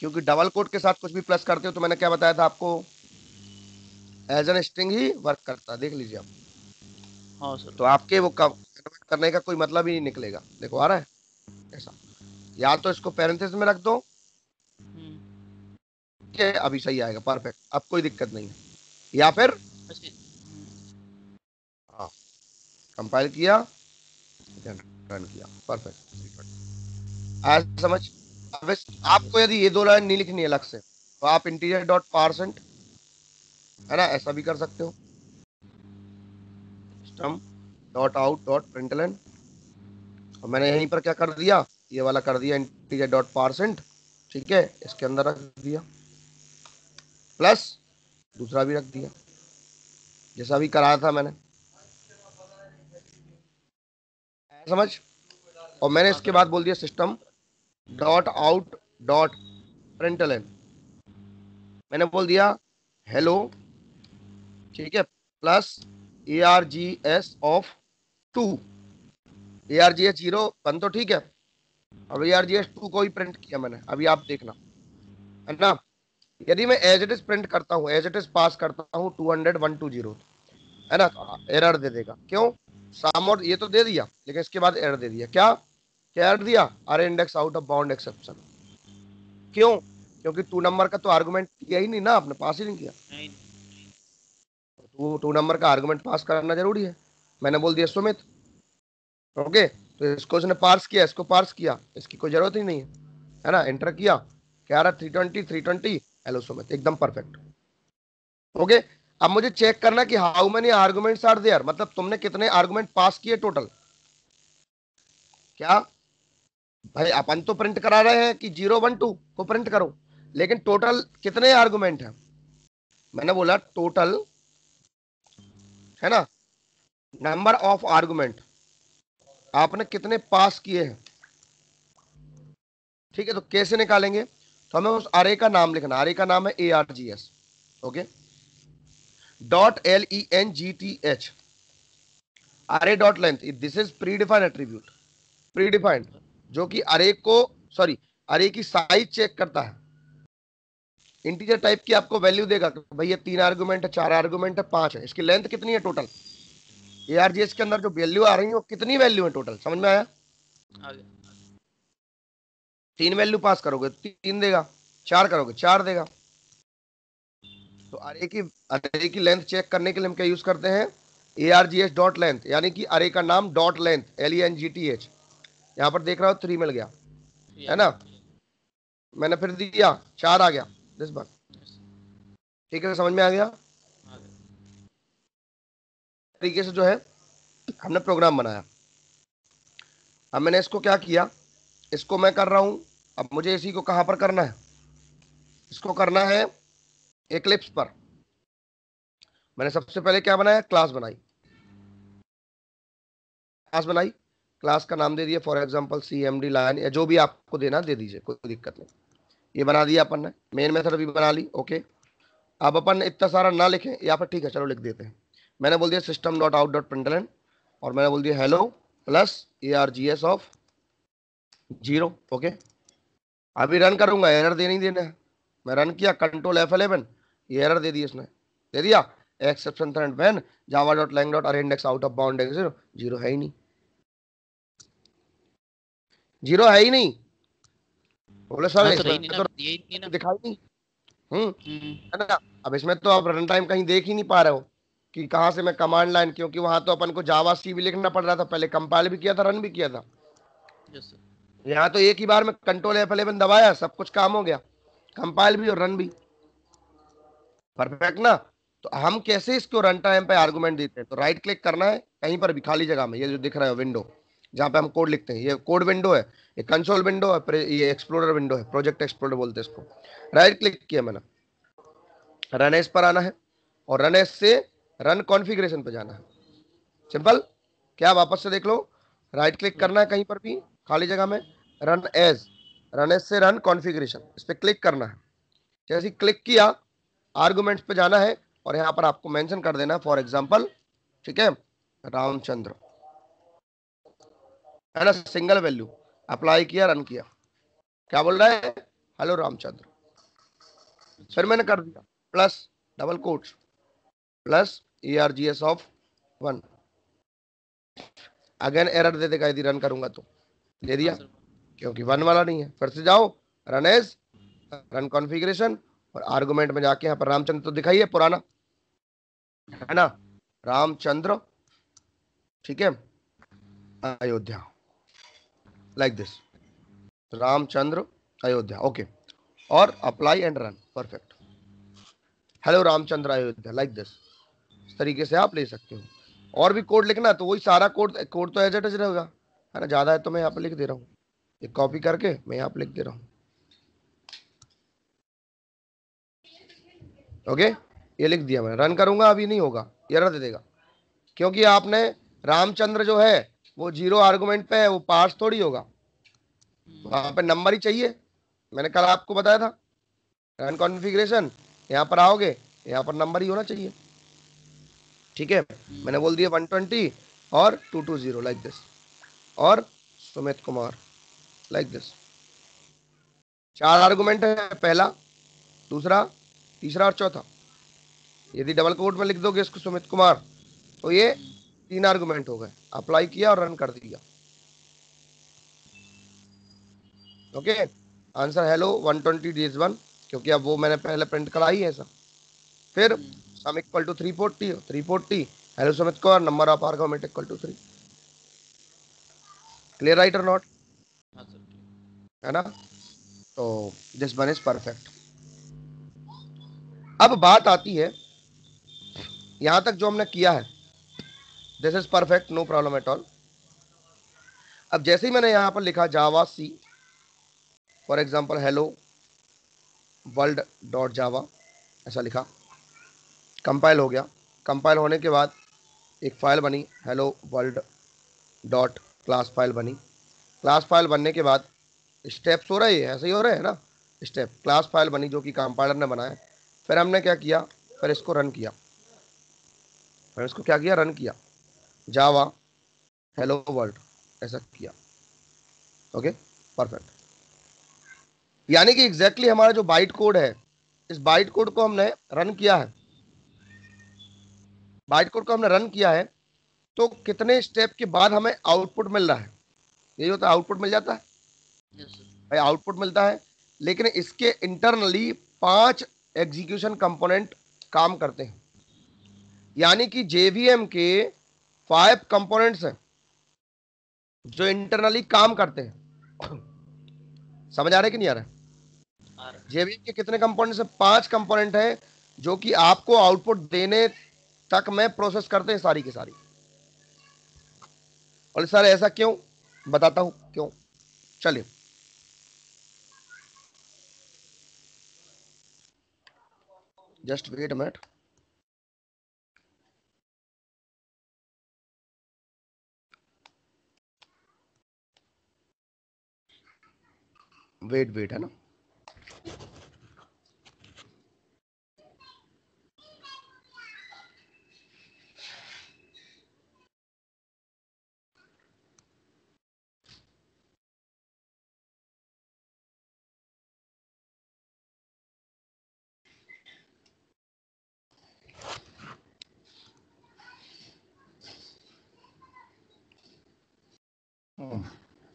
क्योंकि डबल कोड के साथ कुछ भी प्लस करते हो तो मैंने क्या बताया था आपको, एज एन स्ट्रिंग ही वर्क करता है, देख लीजिए आप। हाँ सर। तो आपके वो कन्वर्ट करने का कोई मतलब ही नहीं निकलेगा। देखो आ रहा है ऐसा, या तो इसको पैरेंथेसिस में रख दो, ठीक है, अभी सही आएगा, परफेक्ट, अब कोई दिक्कत नहीं है। या फिर वैसे हाँ, कंपाइल किया, रन किया, परफेक्ट, आया समझ? अब आपको यस। यदि ये दो लाइन नहीं लिखनी है अलग से, तो आप इंटीजर डॉट पार्सेंट, है ना, ऐसा भी कर सकते हो, system dot out dot println, और मैंने यहीं पर क्या कर दिया, ये वाला कर दिया इंटीजर डॉट पार्सेंट, ठीक है, इसके अंदर रख दिया, प्लस दूसरा भी रख दिया जैसा भी कराया था मैंने, समझ? और मैंने हाँ इसके सर बाद आया। बोल दिया system dot out dot println, मैंने बोल दिया हेलो, ठीक है, plus A R G S of two, A R G S zero one तो ठीक है, अब A R G S two को ही प्रिंट किया मैंने, अभी आप देखना, है ना। यदि मैं एज इट इज प्रिंट करता हूँ, एज इट इज पास करता हूँ 200 120, है ना, एरर दे देगा, क्यों? साम और ये तो दे दिया, लेकिन इसके बाद एरर दे दिया, क्या क्या एरर दिया? अरे index out of bound exception, क्यों? क्योंकि 2 नंबर का तो आर्गुमेंट किया ही नहीं ना आपने, पास ही नहीं किया, नहीं। तो 2 नंबर का आर्गुमेंट पास करना जरूरी है। मैंने बोल दिया सुमित, ओके, तो इसको उसने पार्स किया, इसको पार्स किया, इसकी कोई जरूरत ही नहीं है ना, एंटर किया, क्या रहा? 320 हेलो सुमित, एकदम परफेक्ट, ओके। अब मुझे चेक करना कि how many arguments are there, मतलब तुमने कितने आर्गुमेंट पास किए टोटल, क्या भाई? अपन तो प्रिंट करा रहे हैं कि 0 1 2 को प्रिंट करो, लेकिन टोटल कितने आर्गुमेंट है? मैंने बोला टोटल, है ना, नंबर ऑफ आर्गुमेंट आपने कितने पास किए हैं, ठीक है। तो कैसे निकालेंगे? तो हमें उस अरे का नाम लिखना, अरे का नाम है A R G S, okay, dot L E N G T H, array dot length, this is predefined attribute, predefined, जो कि अरे को, सॉरी, अरे की साइज चेक करता है, इंटीजर टाइप की आपको वैल्यू देगा कि भाई ये 3 आर्गुमेंट है, 4 आर्गुमेंट है, 5 है, इसकी लेंथ कितनी है टोटल, एआरजीएस के अंदर जो वैल्यू आ रही है वो कितनी वैल्यू है टोटल, समझ में आया? आ गया। 3 वैल्यू पास करोगे 3 देगा, 4 करोगे 4 देगा। तो अरे की लेंथ चेक करने के लिए हम क्या यूज करते हैं? A R G S dot length, यानी कि अरे का नाम dot length, L E N G T H, यहाँ पर देख रहा हो 3 मिल गया, ये आ है गया। ना, मैंने फिर दिया 4 आ गया, दिस बार, यस। ठीक है, समझ में आ गया? आ गया। तरीके से जो है हमने प्रोग्राम बनाया। अब मैंने इसको क्या किया, इसको मैं कर रहा हूं, अब मुझे इसी को कहां पर करना है? इसको करना है एक्लिप्स पर। मैंने सबसे पहले क्या बनाया? क्लास बनाई, क्लास बनाई, क्लास का नाम दे दिया, फॉर एग्जांपल CMD लाइन या जो भी आपको देना दे दीजिए, कोई दिक्कत नहीं। ये बना दिया अपन ने, मेन मेथड भी बना ली। ओके, अब अपन इतना सारा ना लिखें यहाँ पर, ठीक है चलो लिख देते हैं। मैंने बोल दिया system dot out dot println, और मैंने बोल दिया hello plus ARGS of 0। Okay, अभी रन करूंगा, एरर दे नहीं देना है। मैं रन किया, कंट्रोल F11, ये एरर दे दी इसने, दे दिया exception thread when Java dot lang dot array index out of bound 0। 0 है ही नहीं, 0 है ही नहीं। बोले सर हाँ सर, इसमें यही नहीं ना, तो यही नहीं ना। दिखाई नहीं। हम्म, हम्म। है ना। अब इसमें तो आप रन टाइम कहीं देख ही नहीं पा रहे हो कि कहाँ से मैं कमांड लाइन, क्योंकि वहां तो अपन को जावा सी भी लिखना पड़ रहा था, पहले कंपाइल भी किया था, रन भी किया था। Yes sir. यहाँ तो एक ही बार में कंट्रोल F11 दबाया, सब कुछ काम हो गया, कंपाइल भी और रन भी। परफेक्ट ना। तो हम कैसे इसको रन टाइम पे आर्गुमेंट देते हैं, तो राइट क्लिक करना है कहीं पर भी खाली जगह में, ये जो दिख रहा है विंडो जहाँ पे हम कोड लिखते हैं, ये कोड विंडो है, ये कंसोल विंडो है, ये एक्सप्लोरर विंडो है, प्रोजेक्ट एक्सप्लोरर बोलते हैं इसको। राइट क्लिक किया मैंने, रन एस पर आना है, और रन एस से रन कॉन्फ़िगरेशन पे जाना है। सिंपल, क्या वापस से देख लो, राइट क्लिक करना है कहीं पर भी खाली जगह में, रन एज, रन एज से रन कॉन्फ़िगरेशन, इस पर क्लिक करना है। जैसे ही क्लिक किया, आर्गुमेंट्स पे जाना है, और यहां पर आपको मेंशन कर देना है फॉर एग्जांपल, ठीक है, रामचंद्र, है ना, सिंगल वैल्यू, अप्लाई किया, रन किया, क्या बोल रहा है, हेलो रामचंद्र। फिर अच्छा। मैंने कर दिया plus double quotes plus ARGS ऑफ 1, अगेन एरर दे देगा यदि रन करूंगा तो, दे हाँ दिया, सर। क्योंकि 1 वाला नहीं है। फिर से जाओ, रन एज, रन कॉन्फ़िगरेशन, और आर्गुमेंट में जाके यहाँ पर रामचंद्र तो दिखाई है पुराना, है ना, रामचंद्र, ठीक है, Ayodhya, like this, Ramchandra Ayodhya. Okay, और apply and run, perfect, hello Ramchandra Ayodhya, like this. इस तरीके से आप ले सकते हो। और भी कोड लिखना तो वही सारा कोड, कोड तो एज इट इज रहेगा, है ना, ज्यादा है तो मैं यहाँ पे लिख दे रहा हूँ, ये कॉपी करके मैं यहाँ पे लिख दे रहा हूँ। ओके, ये लिख दिया मैंने, रन करूंगा अभी नहीं होगा, ये एरर दे देगा, क्योंकि आपने रामचंद्र जो है वो 0 आर्गुमेंट पे है, वो पार्स थोड़ी होगा, वहां पे नंबर ही चाहिए। मैंने कल आपको बताया था, रन कॉन्फ़िगरेशन, यहाँ पर आओगे, यहाँ पर नंबर ही होना चाहिए, ठीक है। मैंने बोल दिया 120 और 220 लाइक दिस, और Sumit Kumar, like this. 4 argument है, पहला, दूसरा, तीसरा और चौथा। यदि डबल कोट में लिख दोगे इसको सुमित कुमार, तो ये 3 आर्गुमेंट हो गए। अप्लाई किया और रन कर दिया। ओके, आंसर हेलो 120 डेज 1, क्योंकि अब वो मैंने पहले प्रिंट करा ही है ऐसा। फिर sum equal to 340, 340, hello Sumit Kumar, number of argument equal to 3। Clear, right or not, हाँ सर। है ना। तो दिस वन इज परफेक्ट। अब बात आती है, यहां तक जो हमने किया है, this is perfect, no problem at all. अब जैसे ही मैंने यहां पर लिखा javac, for example hello world dot Java, ऐसा लिखा, कंपाइल हो गया। कंपाइल होने के बाद एक फाइल बनी, hello world dot class file बनी। क्लास फाइल बनने के बाद स्टेप्स हो रहे हैं, ऐसे ही हो रहे हैं ना, स्टेप, क्लास फाइल बनी जो कि कंपाइलर ने बनाया। फिर हमने क्या किया, फिर इसको रन किया, फिर इसको क्या किया, रन किया, जावा हेलो वर्ल्ड, ऐसा किया। Okay, perfect. यानी कि एग्जैक्टली हमारा जो बाइट कोड है, इस बाइट कोड को हमने रन किया है, बाइट कोड को हमने रन किया है, तो कितने स्टेप के बाद हमें आउटपुट मिल रहा है, यही होता है, आउटपुट मिल जाता है यस सर। भाई, आउटपुट मिलता है। लेकिन इसके इंटरनली 5 एग्जीक्यूशन कंपोनेंट काम करते हैं, यानी कि जेवीएम के 5 कंपोनेंट्स हैं जो इंटरनली काम करते हैं। समझ आ रहा है कि नहीं आ रहा है। आ रहा है। जेवीएम के कितने कंपोनेंट्स हैं, 5 कंपोनेंट हैं, जो कि आपको आउटपुट देने तक में प्रोसेस करते हैं सारी की सारी। और सर ऐसा क्यों, बताता हूं क्यों, चलिए। Just wait minute. Wait wait है ना।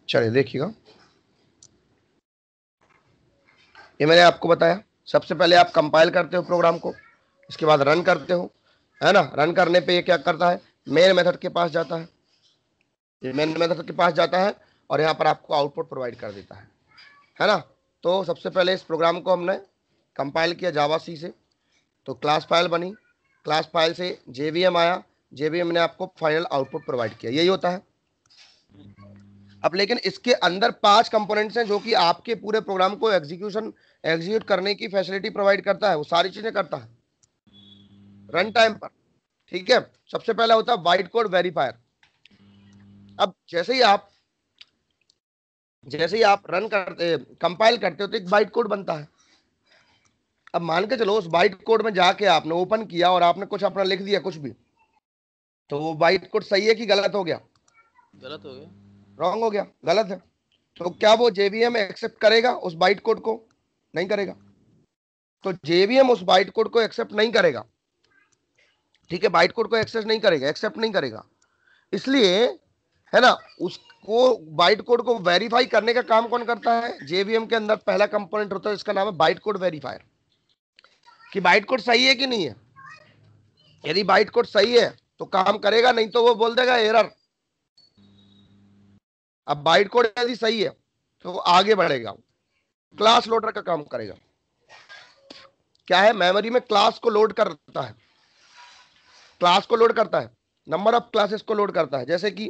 चलिए देखिएगा, ये मैंने आपको बताया। सबसे पहले आप कंपाइल करते हो प्रोग्राम को, इसके बाद रन करते हो, है ना। रन करने पे ये क्या करता है, मेन मेथड के पास जाता है, ये मेन मेथड के पास जाता है और यहाँ पर आपको आउटपुट प्रोवाइड कर देता है ना। तो सबसे पहले इस प्रोग्राम को हमने कंपाइल किया जावा सी से, तो क्लास फाइल बनी, क्लास फाइल से जेवीएम आया, जेवीएम ने आपको फाइनल आउटपुट प्रोवाइड किया, यही होता है। अब लेकिन इसके अंदर 5 कंपोनेंट्स हैं जो कि आपके पूरे प्रोग्राम को एग्जीक्यूट करने की फैसिलिटी प्रोवाइड करता है, वो सारी चीजें करता है रन टाइम पर, ठीक है। सबसे पहला होता है वाइट कोड वेरीफायर। अब जैसे ही आप रन करते कंपाइल करते हो तो एक बाइट कोड बनता है। अब मान के चलो उस बाइट कोड में जाके आपने ओपन किया और आपने कुछ अपना लिख दिया कुछ भी, तो वो बाइट कोड सही है कि गलत हो गया? गलत हो गया, रॉन्ग हो गया, गलत है। तो क्या वो जेवीएम एक्सेप्ट करेगा उस बाइट कोड को? नहीं करेगा। तो जेवीएम उस बाइट कोड को एक्सेप्ट नहीं करेगा, ठीक है, बाइट कोड को एक्सेस नहीं करेगा, एक्सेप्ट नहीं करेगा। इसलिए, है ना, उसको बाइट कोड को वेरीफाई करने का काम कौन करता है? जेवीएम के अंदर पहला कंपोनेंट होता है, इसका नाम है बाइट कोड वेरीफायर, कि बाइट कोड सही है कि नहीं है। यदि बाइट कोड सही है तो काम करेगा, नहीं तो वो बोल देगा एरर। अब बाइट कोड यदि सही है तो वो आगे बढ़ेगा, क्लास लोडर का काम करेगा। क्या है, मेमोरी में क्लास को लोड करता है, क्लास को लोड करता है, नंबर ऑफ क्लासेस को लोड करता है। जैसे कि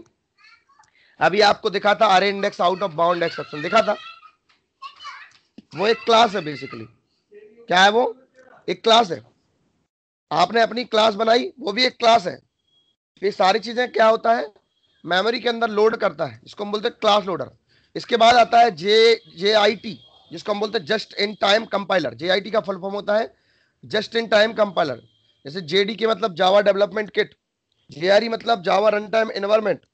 अभी आपको दिखा था अरे index out of bound exception दिखा था, वो एक क्लास है बेसिकली। क्या है वो? एक क्लास है। आपने अपनी क्लास बनाई, वो भी एक क्लास है। ये सारी चीजें क्या होता है, मेमोरी के अंदर लोड करता है, इसको हम बोलते हैं क्लास लोडर। इसके बाद आता है जे आई टी, जिसको हम बोलते हैं just in time compiler. J I T का फुल फॉर्म होता है जस्ट इन टाइम कंपाइलर। जैसे जेडी के मतलब जावा डेवलपमेंट किट, जेआरई मतलब जावा रन टाइम एनवायरमेंट,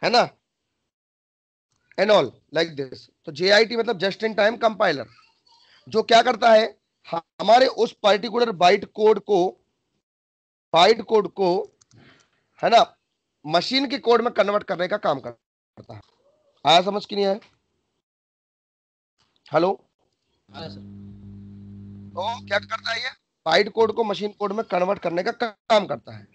है ना, एंड ऑल लाइक दिस। तो जेआईटी मतलब जस्ट इन टाइम कंपाइलर, जो क्या करता है, हमारे उस पर्टिकुलर बाइट कोड को, है ना, मशीन के कोड में कन्वर्ट करने का काम करता है। आया समझ की नहीं आया? हेलो? हाँ सर। तो क्या करता है ये, बाइट कोड को मशीन कोड में कन्वर्ट करने का काम करता है।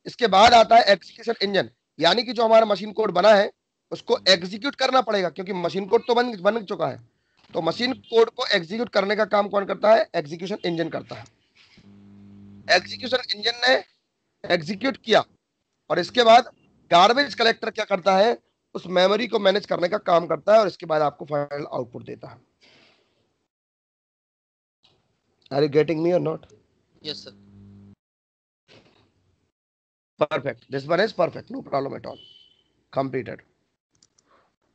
इसके बाद आता है एग्जीक्यूशन इंजन, यानी कि जो हमारा मशीन कोड बना है उसको एग्जीक्यूट करना पड़ेगा, क्योंकि मशीन कोड तो बन चुका है। तो मशीन कोड को एग्जीक्यूट करने का काम कौन करता है? एग्जीक्यूशन इंजन करता है। एग्जीक्यूशन इंजन ने एग्जीक्यूट किया और इसके बाद गार्बेज कलेक्टर क्या करता है, उस मेमोरी को मैनेज करने का काम करता है और इसके बाद आपको फाइनल आउटपुट देता है। Are you getting me or not? Yes sir. Perfect, this one is perfect, no problem at all, completed.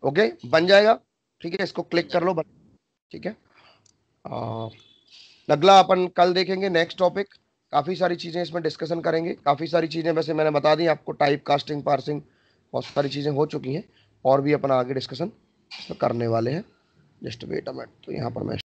Okay, बन जाएगा, ठीक है, इसको क्लिक कर लो, ठीक है। अगला अपन कल देखेंगे नेक्स्ट टॉपिक, काफी सारी चीजें इसमें डिस्कशन करेंगे। काफी सारी चीजें वैसे मैंने बता दी आपको, टाइप कास्टिंग, पार्सिंग, बहुत सारी चीजें हो चुकी हैं और भी अपन आगे डिस्कशन करने वाले हैं। जस्ट वेट अ मिनट, तो यहाँ पर मैं